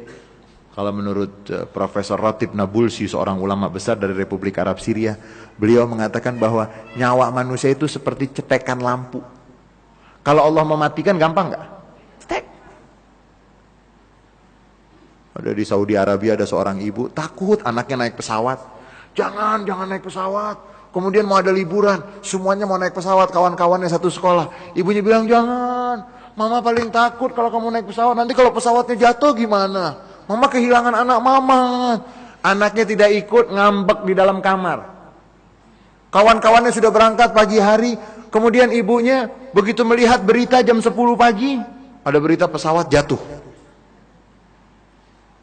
[SPEAKER 2] kalau menurut Profesor Ratib Nabulsi, seorang ulama besar dari Republik Arab Syria, beliau mengatakan bahwa nyawa manusia itu seperti cetekan lampu. Kalau Allah mematikan gampang nggak? Cetek. Ada di Saudi Arabia ada seorang ibu takut anaknya naik pesawat. Jangan naik pesawat. Kemudian mau ada liburan, semuanya mau naik pesawat, kawan-kawannya satu sekolah. Ibunya bilang, jangan, mama paling takut kalau kamu naik pesawat. Nanti kalau pesawatnya jatuh gimana? Mama kehilangan anak mama. Anaknya tidak ikut, ngambek di dalam kamar. Kawan-kawannya sudah berangkat pagi hari. Kemudian ibunya begitu melihat berita jam 10 pagi, ada berita pesawat jatuh.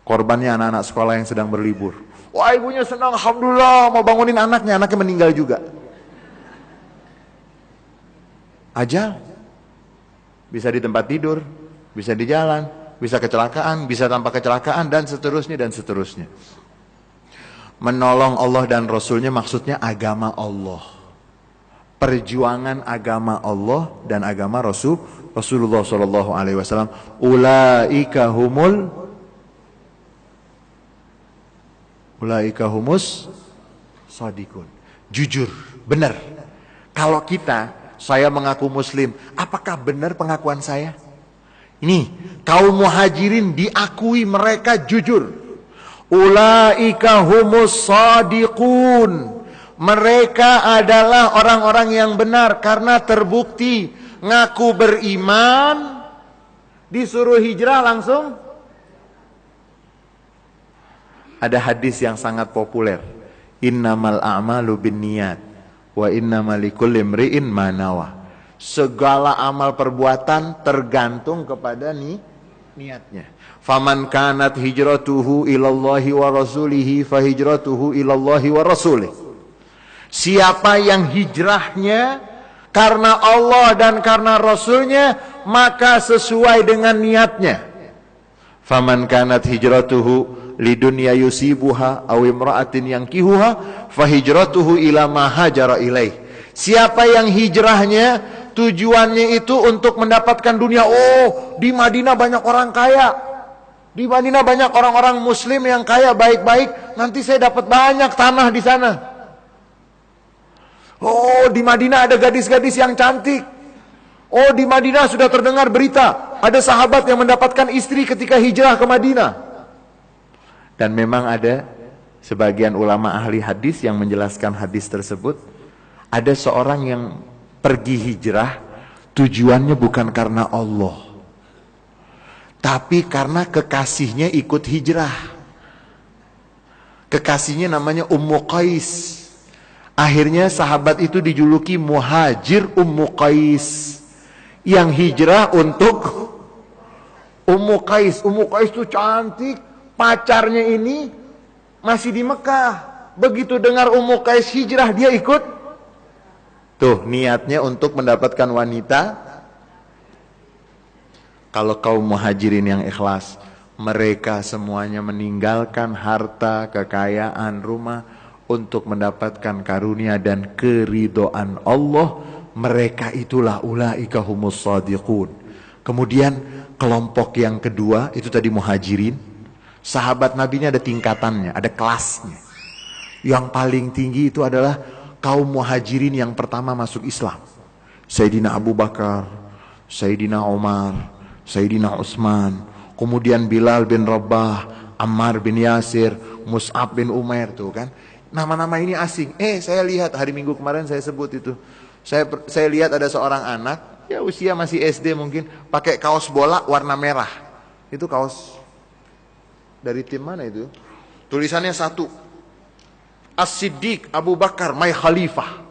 [SPEAKER 2] Korbannya anak-anak sekolah yang sedang berlibur. Wah, ibunya senang, alhamdulillah, mau bangunin anaknya meninggal juga. Ajal. Bisa di tempat tidur, bisa di jalan, bisa kecelakaan, bisa tanpa kecelakaan, dan seterusnya dan seterusnya. Menolong Allah dan Rasulnya maksudnya agama Allah. Perjuangan agama Allah dan agama Rasulullah SAW. Ulaika humul Ulaika humus shadiqun. Jujur, benar. Kalau saya mengaku muslim, apakah benar pengakuan saya? Ini kaum muhajirin diakui mereka jujur. Ulaika humus shadiqun. Mereka adalah orang-orang yang benar karena terbukti ngaku beriman, disuruh hijrah langsung. Ada hadis yang sangat populer. Innamal a'malu binniyat wa innamal likulli imri'in ma nawa. Segala amal perbuatan tergantung kepada niatnya. Faman kanat hijratuhu ilallahi wa rasulihi fa hijratuhu ilallahi wa rasulih. Siapa yang hijrahnya karena Allah dan karena Rasulnya, maka sesuai dengan niatnya. Faman kanat hijratuhu lidunya yusibuha aw imra'atin yankihuha fa hijratuhu ila ma hajara ilaih. Siapa yang hijrahnya tujuannya itu untuk mendapatkan dunia. Oh, di Madinah banyak orang kaya, di Madinah banyak orang-orang muslim yang kaya baik-baik, nanti saya dapat banyak tanah di sana. Oh, di Madinah ada gadis-gadis yang cantik. Oh, di Madinah sudah terdengar berita ada sahabat yang mendapatkan istri ketika hijrah ke Madinah. Dan memang ada sebagian ulama ahli hadis yang menjelaskan hadis tersebut. Ada seorang yang pergi hijrah tujuannya bukan karena Allah, tapi karena kekasihnya ikut hijrah. Kekasihnya namanya Ummu Qais. Akhirnya sahabat itu dijuluki Muhajir Ummu Qais, yang hijrah untuk Ummu Qais. Ummu Qais itu cantik, pacarnya ini masih di Mekah. Begitu dengar Ummu Qais hijrah, dia ikut. Tuh, niatnya untuk mendapatkan wanita. Kalau kaum muhajirin yang ikhlas, mereka semuanya meninggalkan harta, kekayaan, rumah untuk mendapatkan karunia dan keridhaan Allah. Mereka itulah ulaika humus shadiqun. Kemudian kelompok yang kedua itu tadi muhajirin. Sahabat Nabi ini ada tingkatannya, ada kelasnya. Yang paling tinggi itu adalah kaum muhajirin yang pertama masuk Islam. Sayyidina Abu Bakar, Sayyidina Umar, Sayyidina Utsman, kemudian Bilal bin Rabah, Ammar bin Yasir, Mus'ab bin Umair, tuh kan. Nama-nama ini asing. Saya lihat hari Minggu kemarin saya sebut itu. Saya lihat ada seorang anak, ya usia masih SD mungkin, pakai kaos bola warna merah. Itu kaos dari tim mana itu? Tulisannya satu, As-Siddiq Abu Bakar, my Khalifah.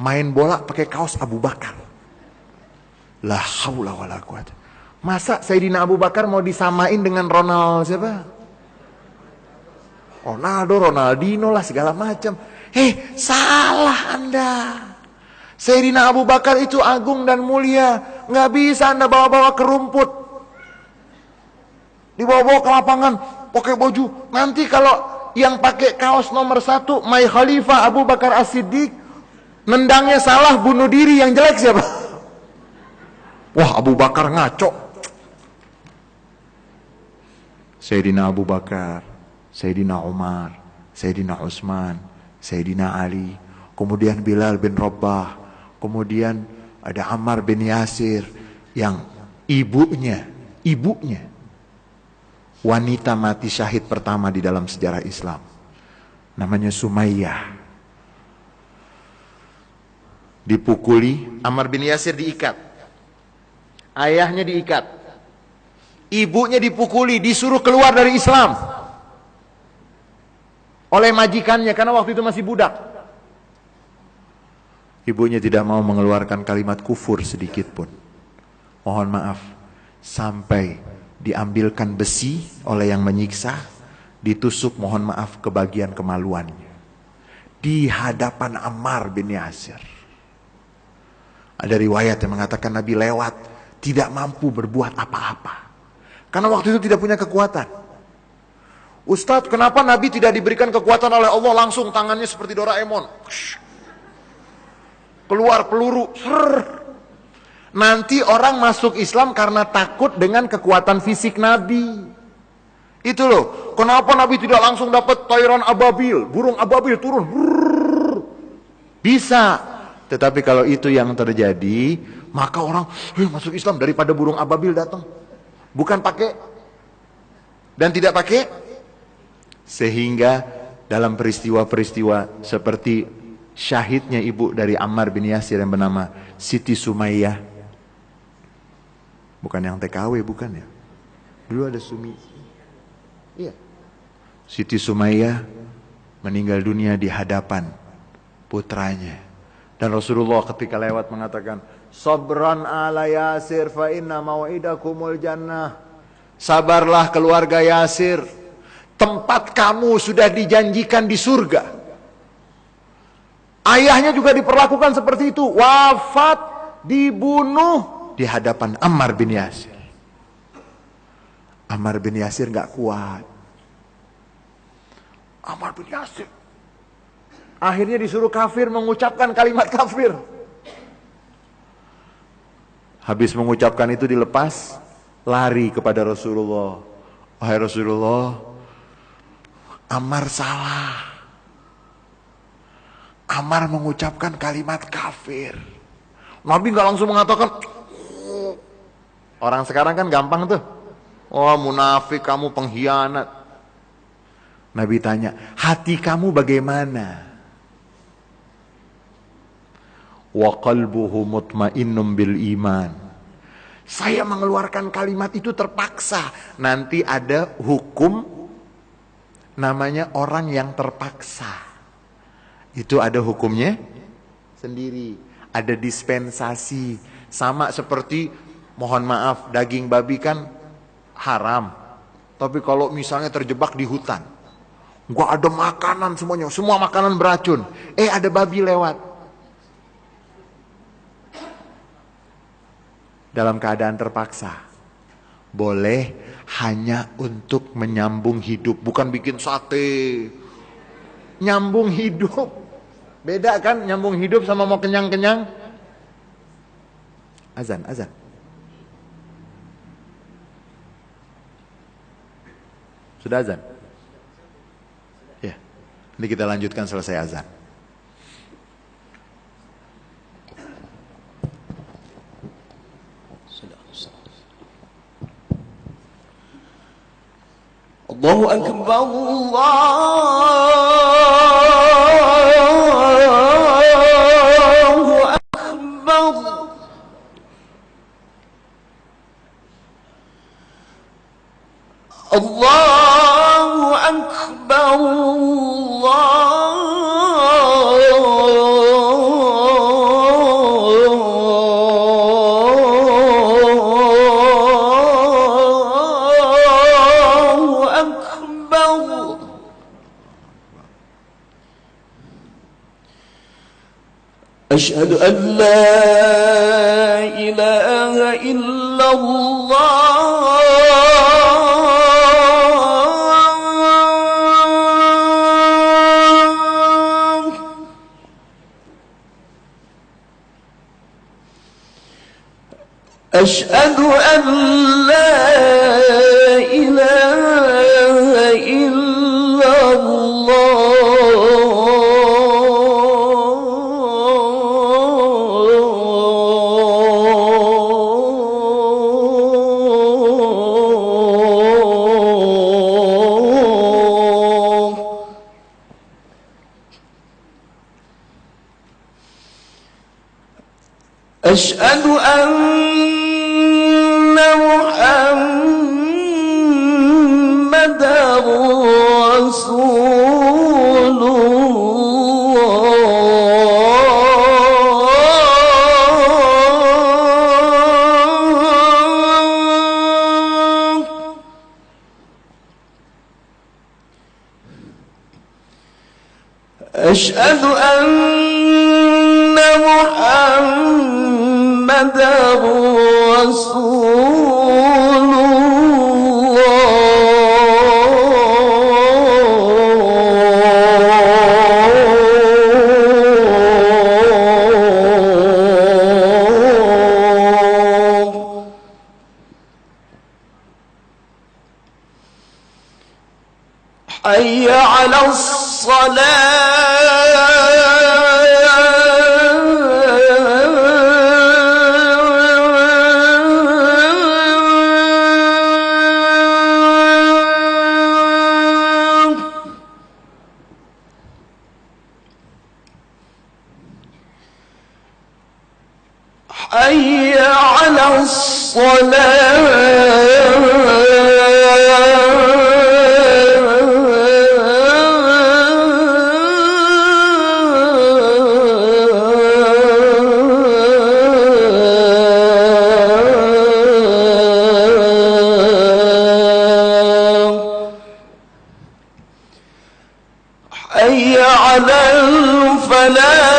[SPEAKER 2] Main bola pakai kaos Abu Bakar. La haula wala quwata. Masa Sayyidina Abu Bakar mau disamain dengan Ronald siapa? Ronaldo, Ronaldinho lah segala macam. Salah Anda. Sayyidina Abu Bakar itu agung dan mulia. Nggak bisa Anda bawa-bawa ke rumput, dibawa-bawa ke lapangan, pakai baju. Nanti kalau yang pakai kaos nomor 1, my Khalifah Abu Bakar As-Siddiq, nendangnya salah, bunuh diri, yang jelek siapa? Wah, Abu Bakar ngaco. Sayyidina Abu Bakar, Sayyidina Umar, Sayyidina Utsman, Sayyidina Ali, kemudian Bilal bin Rabah, kemudian ada Ammar bin Yasir, yang ibunya wanita mati syahid pertama di dalam sejarah Islam, namanya Sumayyah. Dipukuli, Ammar bin Yasir diikat, ayahnya diikat, ibunya dipukuli, disuruh keluar dari Islam oleh majikannya karena waktu itu masih budak. Ibunya tidak mau mengeluarkan kalimat kufur sedikit pun. Mohon maaf, sampai diambilkan besi oleh yang menyiksa, ditusuk, mohon maaf, ke bagian kemaluannya di hadapan Ammar bin Yasir. Ada riwayat yang mengatakan Nabi lewat, tidak mampu berbuat apa-apa karena waktu itu tidak punya kekuatan. Ustadz, kenapa Nabi tidak diberikan kekuatan oleh Allah, langsung tangannya seperti Doraemon, keluar peluru, Nanti orang masuk Islam karena takut dengan kekuatan fisik Nabi. Itu loh, kenapa Nabi tidak langsung dapat tayran ababil, burung ababil turun? Brrr. Bisa. Tetapi kalau itu yang terjadi, maka orang masuk Islam daripada burung ababil datang. Bukan pakai dan tidak pakai. Sehingga dalam peristiwa-peristiwa seperti syahidnya ibu dari Ammar bin Yasir yang bernama Siti Sumayyah. Bukan yang TKW, bukan ya. Dulu ada Sumi. Iya. Siti Sumayyah meninggal dunia di hadapan putranya. Dan Rasulullah ketika lewat mengatakan, "Sabran ala Yasir fa inna mau'idakumul jannah." Sabarlah keluarga Yasir, tempat kamu sudah dijanjikan di surga. Ayahnya juga diperlakukan seperti itu, wafat, dibunuh di hadapan Ammar bin Yasir. Ammar bin Yasir gak kuat. Ammar bin Yasir akhirnya disuruh kafir mengucapkan kalimat kafir. Habis mengucapkan itu dilepas, lari kepada Rasulullah. Wahai Rasulullah, Ammar salah. Ammar mengucapkan kalimat kafir. Nabi gak langsung mengatakan, orang sekarang kan gampang tuh. Oh munafik kamu, pengkhianat. Nabi tanya, hati kamu bagaimana? Wa qalbuhu mutmainnum bil iman. Saya mengeluarkan kalimat itu terpaksa. Nanti ada hukum namanya orang yang terpaksa. Itu ada hukumnya sendiri. Ada dispensasi. Sama seperti, mohon maaf, daging babi kan haram. Tapi kalau misalnya terjebak di hutan, gak ada makanan semuanya, semua makanan beracun. Ada babi lewat. Dalam keadaan terpaksa, boleh hanya untuk menyambung hidup, bukan bikin sate. Nyambung hidup. Beda kan nyambung hidup sama mau kenyang-kenyang. Azan. Sudah azan? Ya. Nanti kita lanjutkan selesai azan.
[SPEAKER 3] Allahu Akbar, Allahu Akbar. Allahu Akbar, Allahu Akbar. Asyhadu an la ilaha illallah. أشهد أن لا إله إلا الله. أشهد أن محمد رسول الله. أشهد أن محمد رسول الله. حي على الصلاة حي على الصلاة حي على الفلاح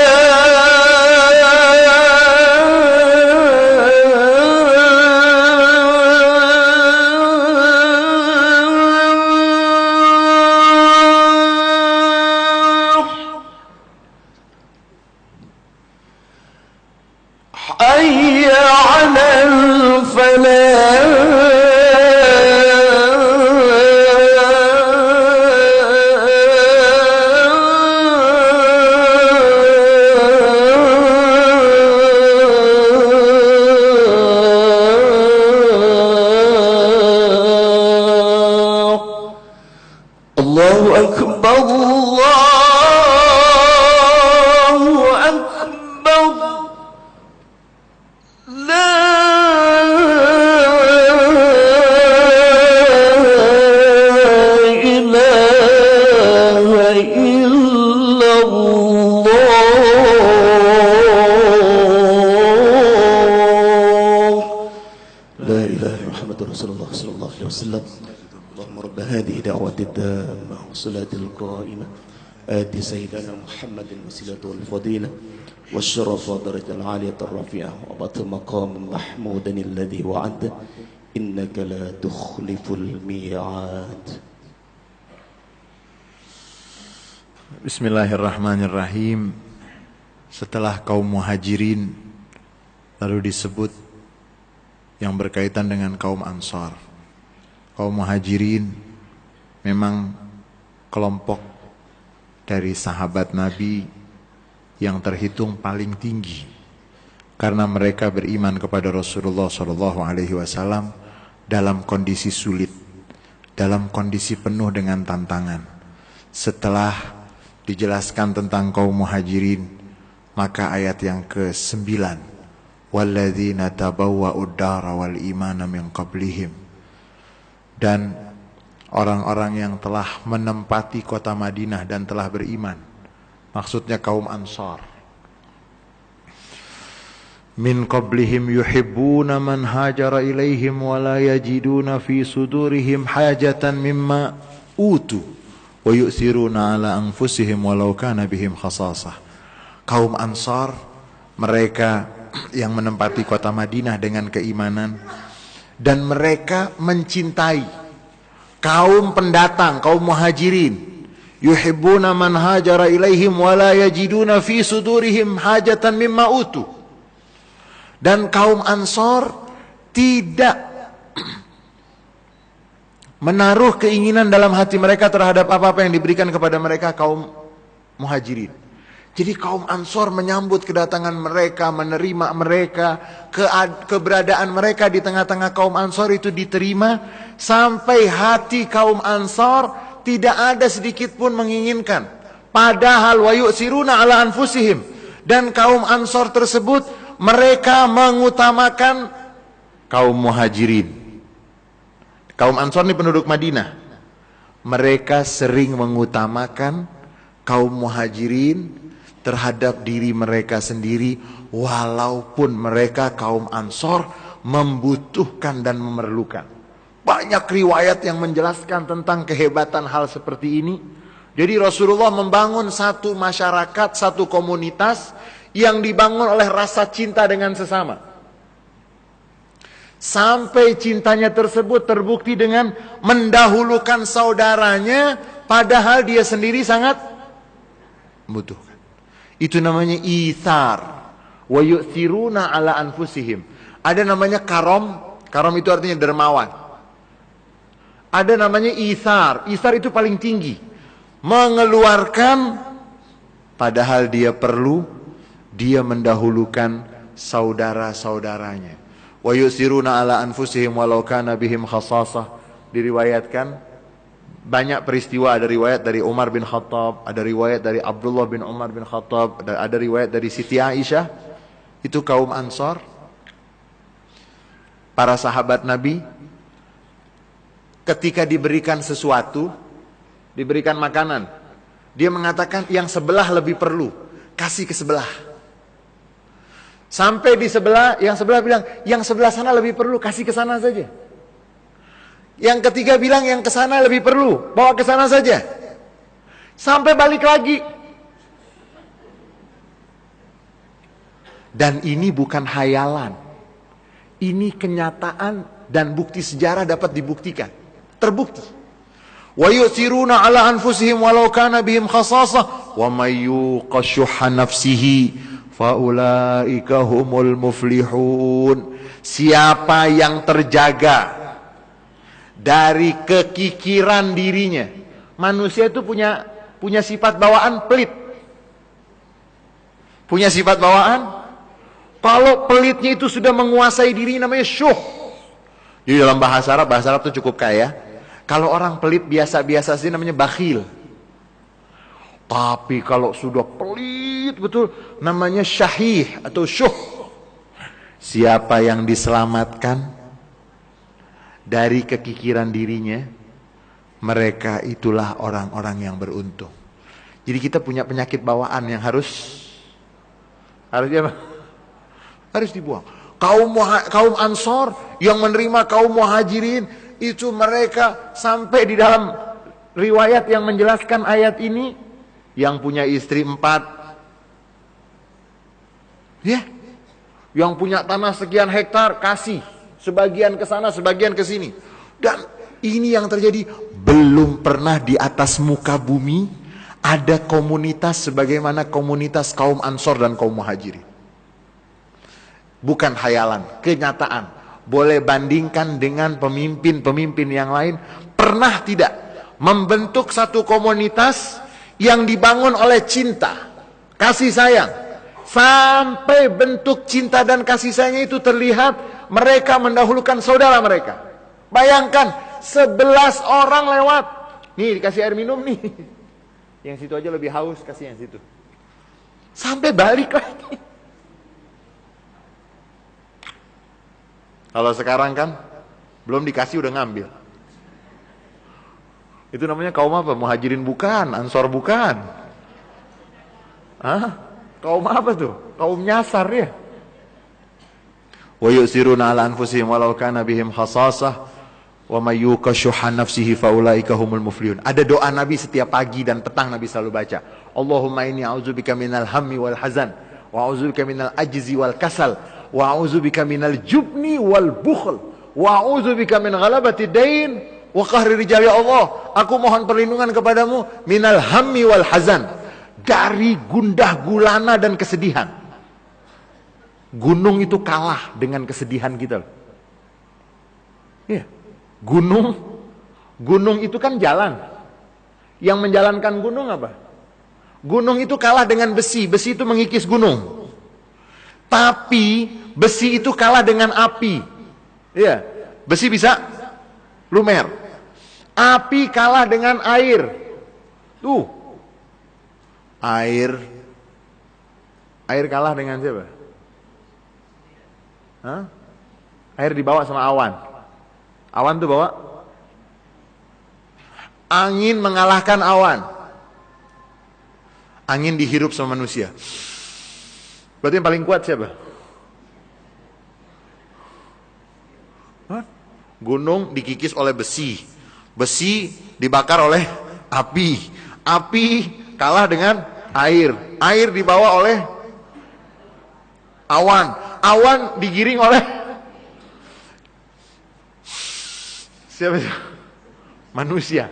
[SPEAKER 3] حي على الفلاح الله أكبر الله أكبر لا إله إلا الله لا إله إلا محمد رسول الله صلى الله عليه وسلم اللهم رب هذه دعوة الدامة والصلاة القائمة آت سيدنا محمد الوسيلة والفضيلة والشرف والدرجة العالية الرفيعة وبط مقام محمودا الذي وعد إنك لا تخلف الميعاد.
[SPEAKER 2] Bismillahirrahmanirrahim. Setelah kaum muhajirin, lalu disebut yang berkaitan dengan kaum ansar. Kaum muhajirin memang kelompok dari sahabat Nabi yang terhitung paling tinggi, karena mereka beriman kepada Rasulullah SAW dalam kondisi sulit, dalam kondisi penuh dengan tantangan. Setelah dijelaskan tentang kaum muhajirin, maka ayat yang ke-9, walladzina tabawwa'ud dara wal imana min qablihim, dan orang-orang yang telah menempati kota Madinah dan telah beriman, maksudnya kaum Ansar. Min qablihim yuhibbuna man hajara ilaihim wa la yajiduna fi sudurihim hajatan mimma utu wa yu'thiruna ala anfusihim walau kana bihim khasasah. Kaum Ansar, mereka yang menempati kota Madinah dengan keimanan, dan mereka mencintai kaum pendatang, kaum muhajirin. Yuhibbuna man hajara ilaihim wa la yajiduna fi sudurihim hajatan mimma utu. Dan kaum Ansar tidak menaruh keinginan dalam hati mereka terhadap apa-apa yang diberikan kepada mereka kaum muhajirin. Jadi kaum Ansar menyambut kedatangan mereka, menerima mereka, keberadaan mereka di tengah-tengah kaum Ansar itu diterima, sampai hati kaum Ansar tidak ada sedikit pun menginginkan. Padahal wa yu'siruna ala anfusihim, dan kaum Ansar tersebut mereka mengutamakan kaum muhajirin. Kaum Ansar ini penduduk Madinah. Mereka sering mengutamakan kaum muhajirin terhadap diri mereka sendiri, walaupun mereka kaum Ansar membutuhkan dan memerlukan. Banyak riwayat yang menjelaskan tentang kehebatan hal seperti ini. Jadi Rasulullah membangun satu masyarakat, satu komunitas yang dibangun oleh rasa cinta dengan sesama. Sampai cintanya tersebut terbukti dengan mendahulukan saudaranya, padahal dia sendiri sangat membutuhkan. Itu namanya ithar. Wa yu'thiruna ala anfusihim. Ada namanya karom. Karom itu artinya dermawan. Ada namanya ithar. Ithar itu paling tinggi. mengeluarkan, padahal dia perlu, dia mendahulukan saudara-saudaranya. Wa yusiruna ala anfusihim walau kana bihim khasasah. Diriwayatkan banyak peristiwa, ada riwayat dari Umar bin Khattab, ada riwayat dari Abdullah bin Umar bin Khattab, ada riwayat dari Siti Aisyah. Itu kaum Ansar, para sahabat Nabi, ketika diberikan sesuatu, diberikan makanan, dia mengatakan yang sebelah lebih perlu, kasih ke sebelah. Sampai di sebelah, yang sebelah bilang, yang sebelah sana lebih perlu, kasih ke sana saja. Yang ketiga bilang, yang ke sana lebih perlu, bawa ke sana saja. Sampai balik lagi. Dan ini bukan hayalan. Ini kenyataan dan bukti sejarah dapat dibuktikan. Terbukti. Wa yusiruna ala anfusihim walau kana bihim khasasah wa may yuqa shuhha nafsihi faulaika humul muflihun. Siapa yang terjaga dari kekikiran dirinya. Manusia itu punya sifat bawaan pelit. Punya sifat bawaan. Kalau pelitnya itu sudah menguasai diri, namanya syuh. Jadi dalam bahasa Arab itu cukup kaya. Kalau orang pelit biasa-biasa sih namanya bakhil. Tapi kalau sudah pelit betul, namanya syahih atau syuh. Siapa yang diselamatkan dari kekikiran dirinya, mereka itulah orang-orang yang beruntung. Jadi kita punya penyakit bawaan yang harusnya harus dibuang. Kaum Ansor yang menerima kaum Muhajirin, itu mereka sampai di dalam riwayat yang menjelaskan ayat ini, yang punya istri 4, ya, yang punya tanah sekian hektar kasih, sebagian ke sana, sebagian ke sini. Dan ini yang terjadi. Belum pernah di atas muka bumi ada komunitas sebagaimana komunitas kaum Ansor dan kaum Muhajirin. Bukan hayalan, kenyataan. Boleh bandingkan dengan pemimpin-pemimpin yang lain. Pernah tidak membentuk satu komunitas yang dibangun oleh cinta, kasih sayang. Sampai bentuk cinta dan kasih sayangnya itu terlihat mereka mendahulukan saudara mereka. Bayangkan 11 orang lewat. Nih dikasih air minum nih. Yang situ aja lebih haus, kasih yang situ. Sampai balik lagi. Kalau sekarang kan belum dikasih udah ngambil. Itu namanya kaum apa? Muhajirin bukan, Ansor bukan. Hah? Kaum apa tuh? Kaum nyasar ya. Wa yusiruna ala anfusihim walau kana bihim khasasah wa may yuqa shuhha nafsihi faulaika humul muflihun. Ada doa Nabi setiap pagi dan petang Nabi selalu baca. Allahumma inni a'udzubika minal hammi wal hazan wa a'udzubika minal ajzi wal kasal wa a'udzubika minal jubni wal bukhl wa a'udzubika min ghalabati dain wa qahri rijal. Ya Allah, aku mohon perlindungan kepadamu minal hammi wal hazan, dari gundah gulana dan kesedihan. Gunung itu kalah dengan kesedihan kita. Iya. Gunung itu kan jalan. Yang menjalankan gunung apa? Gunung itu kalah dengan besi. Besi itu mengikis gunung. Tapi besi itu kalah dengan api. Iya. Besi bisa lumer. Api kalah dengan air. Tuh. Air kalah dengan siapa? Hah? Air dibawa sama awan. Awan tuh bawa. Angin mengalahkan awan. Angin dihirup sama manusia. Berarti yang paling kuat siapa? Hah? Gunung dikikis oleh besi. Besi dibakar oleh api. Api kalah dengan air. Air dibawa oleh awan. Awan digiring oleh siapa? Manusia.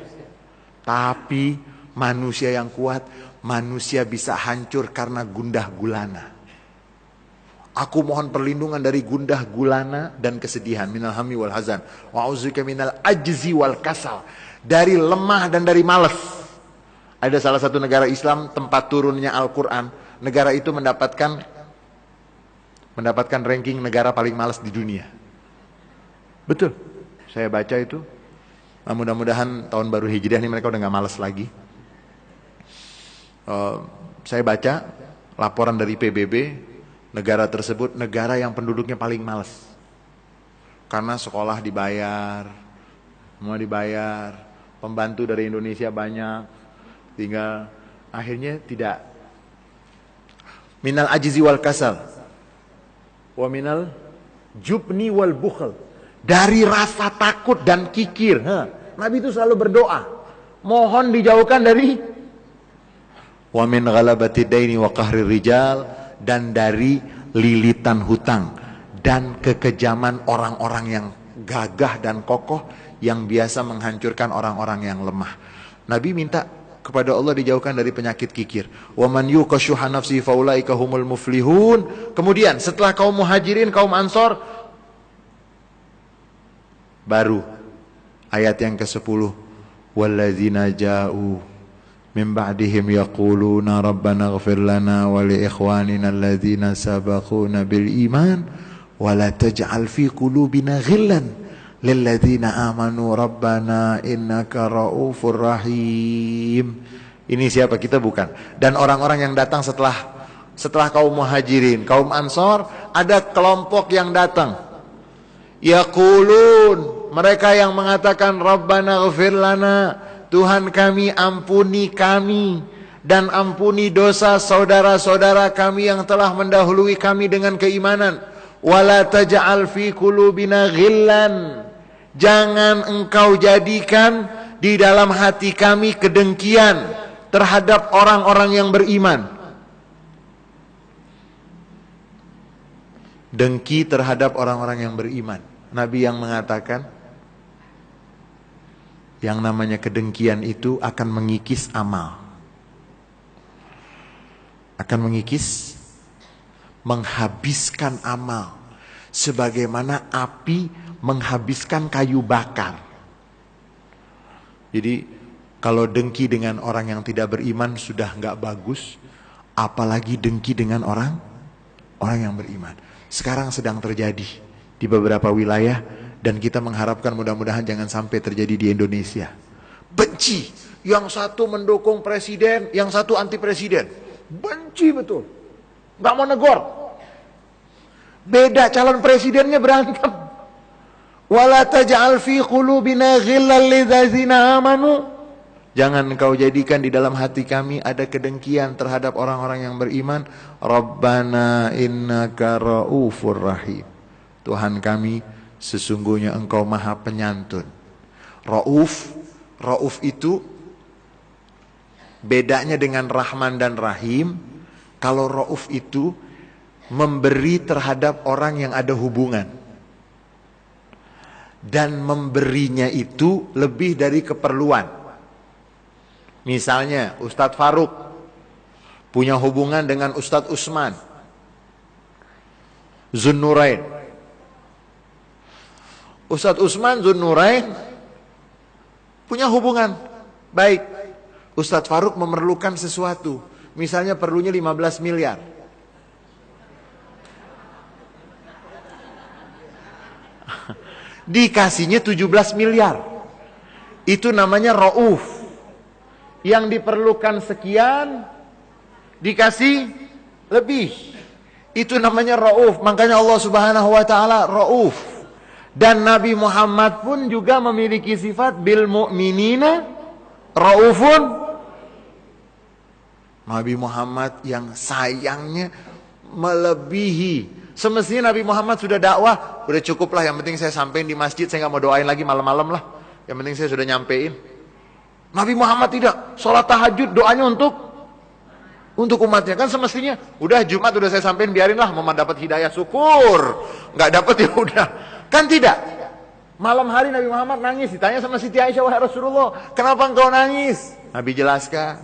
[SPEAKER 2] Tapi manusia yang kuat, manusia bisa hancur karena gundah gulana. Aku mohon perlindungan dari gundah gulana dan kesedihan, minal hammi wal hazan, wa a'udzubika minal ajzi wal kasal, dari lemah dan dari malas. Ada salah satu negara Islam tempat turunnya Al-Quran, negara itu mendapatkan ranking negara paling malas di dunia. Betul, saya baca itu. Nah, mudah-mudahan tahun baru Hijriah ini mereka udah gak malas lagi. Saya baca laporan dari PBB, negara tersebut negara yang penduduknya paling malas. Karena sekolah dibayar, semua dibayar, pembantu dari Indonesia banyak, tinggal akhirnya tidak. Minal ajizi wal kasal wa minal jubni wal bukhl. Dari rasa takut dan kikir, Nabi itu selalu berdoa, mohon dijauhkan dari wa min ghalabati daini wa qahri rijal, dan dari lilitan hutang dan kekejaman orang-orang yang gagah dan kokoh yang biasa menghancurkan orang-orang yang lemah. Nabi minta kepada Allah dijauhkan dari penyakit kikir. Wa man yuqa syuha nafsi faulaika humul muflihun. Kemudian setelah kaum Muhajirin, kaum Ansor, baru ayat yang ke-10, walladzina ja'u min ba'dihim yaquluna rabbana ighfir lana wa li ikhwanina alladzina sabaquna bil iman wa la taj'al fi qulubina ghillan lilladzina amanu rabbana innaka raufur rahim. Ini siapa? Kita bukan. Dan orang-orang yang datang setelah kaum Muhajirin, kaum Ansor, ada kelompok yang datang. Yaqulun, mereka yang mengatakan rabbana ighfir lana, Tuhan kami ampuni kami dan ampuni dosa saudara-saudara kami yang telah mendahului kami dengan keimanan. Wala taj'al fi qulubina ghillan, jangan engkau jadikan di dalam hati kami kedengkian terhadap orang-orang yang beriman. Dengki terhadap orang-orang yang beriman. Nabi yang mengatakan yang namanya kedengkian itu akan mengikis amal, akan mengikis, menghabiskan amal, sebagaimana api menghabiskan kayu bakar. Jadi kalau dengki dengan orang yang tidak beriman sudah nggak bagus, apalagi dengki dengan orang yang beriman. Sekarang sedang terjadi di beberapa wilayah, dan kita mengharapkan mudah-mudahan jangan sampai terjadi di Indonesia. Benci, yang satu mendukung presiden, yang satu anti presiden. Benci betul, nggak mau negor. Beda calon presidennya berantem. Wala taj'al fi qulubina ghillal lidzina amanu. Jangan engkau jadikan di dalam hati kami ada kedengkian terhadap orang-orang yang beriman. Rabbana innaka raufur rahim. Tuhan kami, sesungguhnya engkau maha penyantun. Rauf itu bedanya dengan Rahman dan Rahim. Kalau Rauf itu memberi terhadap orang yang ada hubungan, dan memberinya itu lebih dari keperluan. Misalnya Ustadz Faruk punya hubungan dengan Ustadz Usman Zunnurain. Ustadz Usman Zunnurain punya hubungan baik. Ustadz Faruk memerlukan sesuatu, misalnya perlunya 15 miliar. Dikasihnya 17 miliar. Itu namanya rauf. Yang diperlukan sekian, dikasih lebih. Itu namanya rauf. Makanya Allah Subhanahu wa taala rauf. Dan Nabi Muhammad pun juga memiliki sifat bil mu'minina raufun. Nabi Muhammad yang sayangnya melebihi. Semestinya Nabi Muhammad sudah dakwah, udah cukup lah, yang penting saya sampein di masjid, saya gak mau doain lagi malam-malam lah, yang penting saya sudah nyampein. Nabi Muhammad tidak, sholat tahajud doanya untuk umatnya. Kan semestinya udah Jumat udah saya sampein, biarin lah, mau dapat hidayah syukur, gak dapat ya udah. Kan tidak. Malam hari Nabi Muhammad nangis, ditanya sama Siti Aisyah, wahai Rasulullah, kenapa engkau nangis? Nabi jelaskan,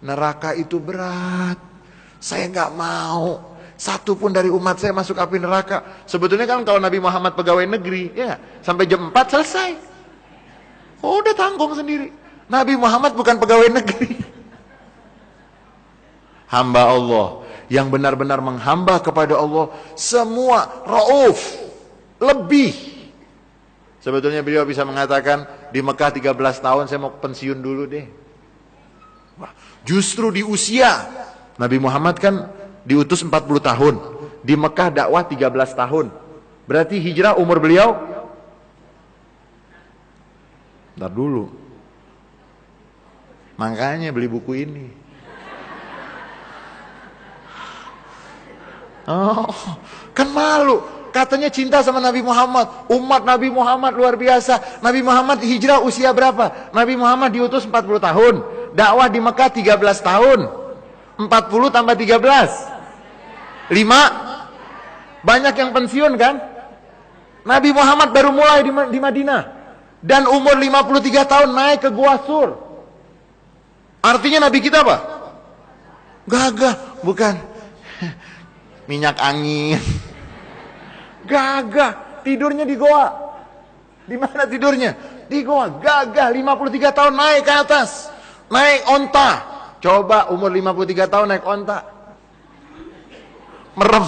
[SPEAKER 2] neraka itu berat, saya gak mau satu pun dari umat saya masuk api neraka. Sebetulnya kan kalau Nabi Muhammad pegawai negeri, ya sampai jam 4 selesai. Oh, udah tanggung sendiri. Nabi Muhammad bukan pegawai negeri. Hamba Allah yang benar-benar menghamba kepada Allah, semua rauf, lebih. Sebetulnya beliau bisa mengatakan, di Mekah 13 tahun saya mau pensiun dulu deh. Justru di usia Nabi Muhammad kan diutus 40 tahun, di Mekah dakwah 13 tahun. Berarti hijrah umur beliau, ntar dulu, makanya beli buku ini. Oh, kan malu. Katanya cinta sama Nabi Muhammad. Umat Nabi Muhammad luar biasa. Nabi Muhammad hijrah usia berapa? Nabi Muhammad diutus 40 tahun. Dakwah di Mekah 13 tahun. 40 tambah 13. 5. Banyak yang pensiun kan? Nabi Muhammad baru mulai di Madinah. Dan umur 53 tahun naik ke Gua Sur. Artinya Nabi kita apa? Gagah. Bukan minyak angin. Gagah, tidurnya di goa. Di mana tidurnya? Di goa. Gagah, 53 tahun naik ke atas. Naik onta. Coba umur 53 tahun naik onta. Merem.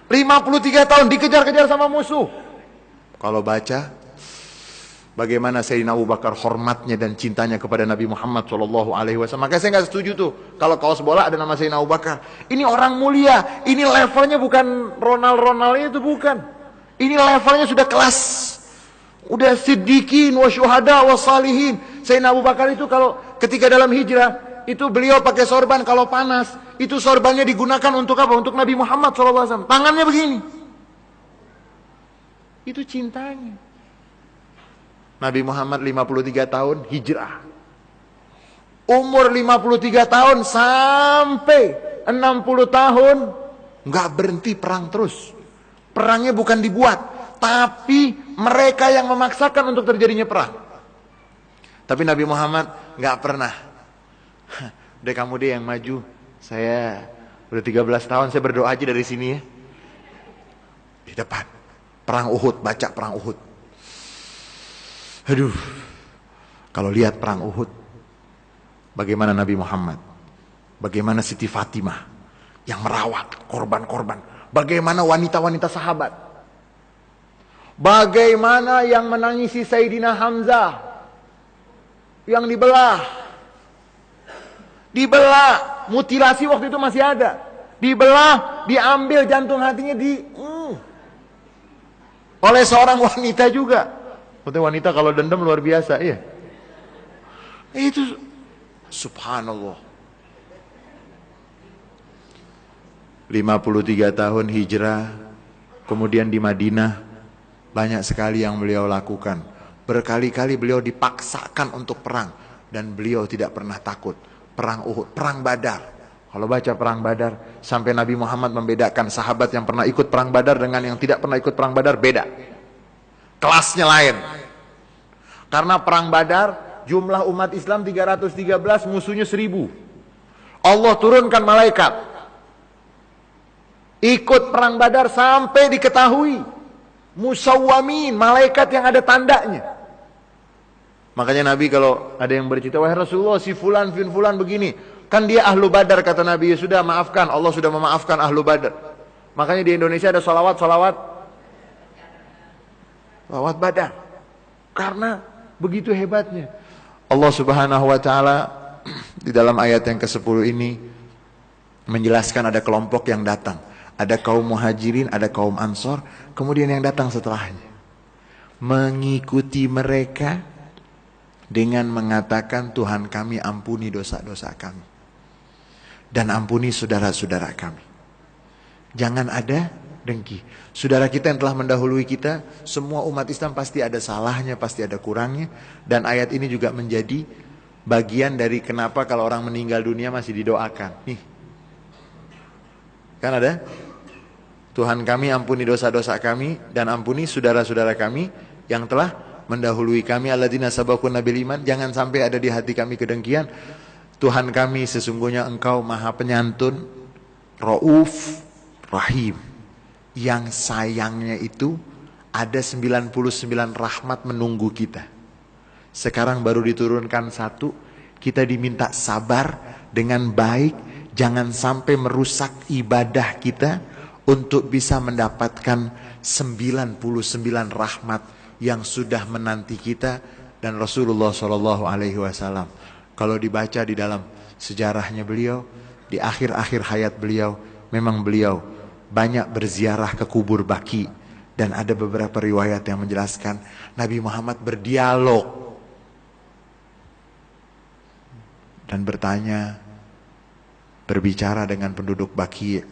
[SPEAKER 2] 53 tahun dikejar-kejar sama musuh. Kalau baca bagaimana Sayyidina Abu Bakar hormatnya dan cintanya kepada Nabi Muhammad SAW. Makanya saya nggak setuju tuh kalau kaos bola ada nama Sayyidina Abu Bakar. Ini orang mulia. Ini levelnya bukan Ronald itu, bukan. Ini levelnya sudah kelas. Udah siddiqin wa syuhada wa salihin. Sayyidina Abu Bakar itu kalau ketika dalam hijrah itu beliau pakai sorban kalau panas. Itu sorbannya digunakan untuk apa? Untuk Nabi Muhammad SAW. Tangannya begini. Itu cintanya. Nabi Muhammad 53 tahun hijrah. Umur 53 tahun sampai 60 tahun nggak berhenti perang terus. Perangnya bukan dibuat, tapi mereka yang memaksakan untuk terjadinya perang. Tapi Nabi Muhammad nggak pernah. Udah kamu deh yang maju. Saya udah 13 tahun saya berdoa aja dari sini ya. Di depan. Perang Uhud, baca perang Uhud. Aduh, kalau lihat perang Uhud, bagaimana Nabi Muhammad, bagaimana Siti Fatimah yang merawat korban-korban, bagaimana wanita-wanita sahabat, bagaimana yang menangisi Sayyidina Hamzah yang dibelah, mutilasi waktu itu masih ada, dibelah, diambil jantung hatinya oleh seorang wanita juga. Wanita kalau dendam luar biasa, iya. Itu subhanallah. 53 tahun hijrah, kemudian di Madinah banyak sekali yang beliau lakukan. Berkali-kali beliau dipaksakan untuk perang dan beliau tidak pernah takut. Perang Uhud, perang Badar. Kalau baca perang Badar, sampai Nabi Muhammad membedakan sahabat yang pernah ikut perang Badar dengan yang tidak pernah ikut perang Badar, beda. Kelasnya lain. Karena perang Badar jumlah umat Islam 313, musuhnya 1000. Allah turunkan malaikat ikut perang Badar sampai diketahui musawwamin, malaikat yang ada tandanya. Makanya Nabi kalau ada yang bercerita, wahai Rasulullah si fulan bin fulan begini, kan dia ahlu Badar, kata Nabi, ya sudah maafkan, Allah sudah memaafkan ahlu Badar. Makanya di Indonesia ada salawat Badar. Karena begitu hebatnya. Allah Subhanahu wa taala di dalam ayat yang ke-10 ini menjelaskan ada kelompok yang datang. Ada kaum muhajirin, ada kaum ansor, kemudian yang datang setelahnya. Mengikuti mereka dengan mengatakan, Tuhan kami ampuni dosa-dosa kami. Dan ampuni saudara-saudara kami. Jangan ada dengki. Saudara kita yang telah mendahului kita, semua umat Islam pasti ada salahnya, pasti ada kurangnya. Dan ayat ini juga menjadi bagian dari kenapa kalau orang meninggal dunia masih didoakan. Nih, kan ada? Tuhan kami ampuni dosa-dosa kami dan ampuni saudara-saudara kami yang telah mendahului kami, alladzina sabaquna bil iman. Jangan sampai ada di hati kami kedengkian. Tuhan kami sesungguhnya Engkau Maha Penyantun, Rauf, Rahim. Yang sayangnya itu ada 99 rahmat menunggu kita. Sekarang baru diturunkan 1. Kita diminta sabar dengan baik, jangan sampai merusak ibadah kita untuk bisa mendapatkan 99 rahmat yang sudah menanti kita. Dan Rasulullah SAW, kalau dibaca di dalam sejarahnya beliau, di akhir-akhir hayat beliau, memang beliau banyak berziarah ke kubur Baqi. Dan ada beberapa riwayat yang menjelaskan Nabi Muhammad berdialog dan berbicara dengan penduduk Baqi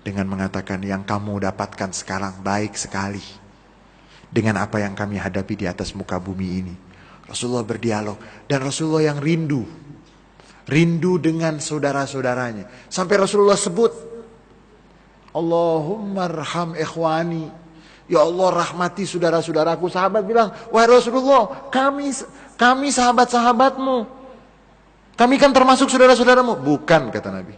[SPEAKER 2] dengan mengatakan, yang kamu dapatkan sekarang baik sekali dengan apa yang kami hadapi di atas muka bumi ini. Rasulullah berdialog, dan Rasulullah yang rindu dengan saudara-saudaranya, sampai Rasulullah sebut, Allahumma arham ikhwani, ya Allah rahmati saudara-saudaraku. Sahabat bilang, wahai Rasulullah, kami sahabat-sahabatmu, kami kan termasuk saudara-saudaramu. Bukan, kata Nabi.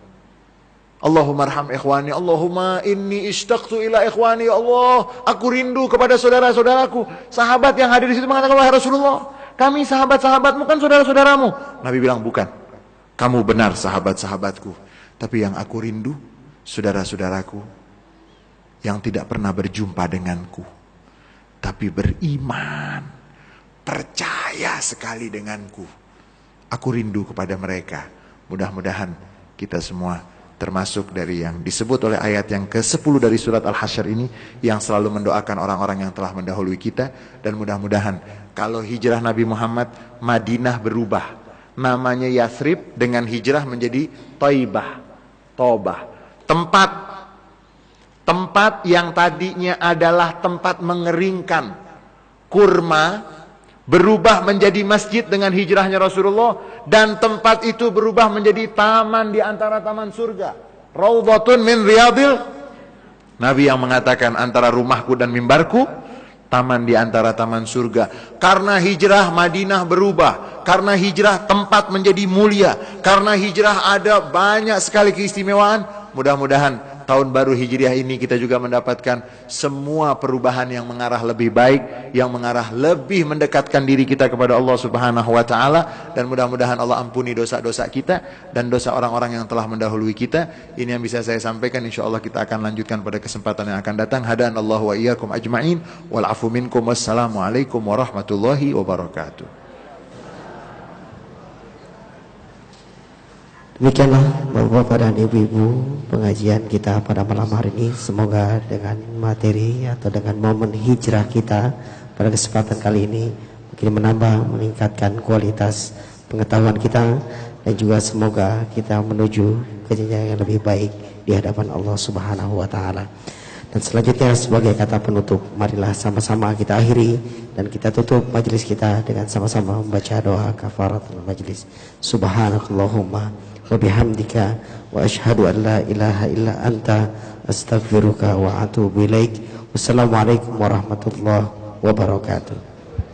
[SPEAKER 2] Allahumma arham ikhwani, Allahumma inni ishtaqtu ila ikhwani, ya Allah, aku rindu kepada saudara-saudaraku. Sahabat yang hadir di situ mengatakan, wahai Rasulullah, kami sahabat-sahabatmu kan saudara-saudaramu. Nabi bilang, bukan, kamu benar sahabat-sahabatku, tapi yang aku rindu saudara-saudaraku yang tidak pernah berjumpa denganku, tapi beriman, percaya sekali denganku. Aku rindu kepada mereka. Mudah-mudahan kita semua termasuk dari yang disebut oleh ayat yang ke-10 dari surat Al-Hasyr ini, yang selalu mendoakan orang-orang yang telah mendahului kita. Dan mudah-mudahan kalau hijrah Nabi Muhammad, Madinah berubah namanya Yathrib, dengan hijrah menjadi Thaibah, Tobah. Tempat yang tadinya adalah tempat mengeringkan kurma berubah menjadi masjid dengan hijrahnya Rasulullah, dan tempat itu berubah menjadi taman di antara taman surga. Raudhatun min riyadil. Nabi yang mengatakan, antara rumahku dan mimbarku taman di antara taman surga. Karena hijrah Madinah berubah, karena hijrah tempat menjadi mulia, karena hijrah ada banyak sekali keistimewaan. Mudah-mudahan tahun baru Hijriah ini kita juga mendapatkan semua perubahan yang mengarah lebih baik, yang mengarah lebih mendekatkan diri kita kepada Allah Subhanahu wa taala. Dan mudah-mudahan Allah ampuni dosa-dosa kita dan dosa orang-orang yang telah mendahului kita. Ini yang bisa saya sampaikan. Insyaallah kita akan lanjutkan pada kesempatan yang akan datang. Hadanallahu wa iyyakum ajma'in wal afu minkum. Wassalamualaikum warahmatullahi wabarakatuh.
[SPEAKER 1] Demikianlah Bapak-bapak dan Ibu-ibu pengajian kita pada malam hari ini. Semoga dengan materi atau dengan momen hijrah kita pada kesempatan kali ini mungkin menambah, meningkatkan kualitas pengetahuan kita, dan juga semoga kita menuju ke jenjang yang lebih baik di hadapan Allah Subhanahu wa taala. Dan selanjutnya sebagai kata penutup, marilah sama-sama kita akhiri dan kita tutup majelis kita dengan sama-sama membaca doa kafaratul majelis. Subhanakallahumma wa bihamdika wa asyhadu an la ilaha illa anta astaghfiruka wa atubu ilaik. Wassalamualaikum warahmatullahi wabarakatuh.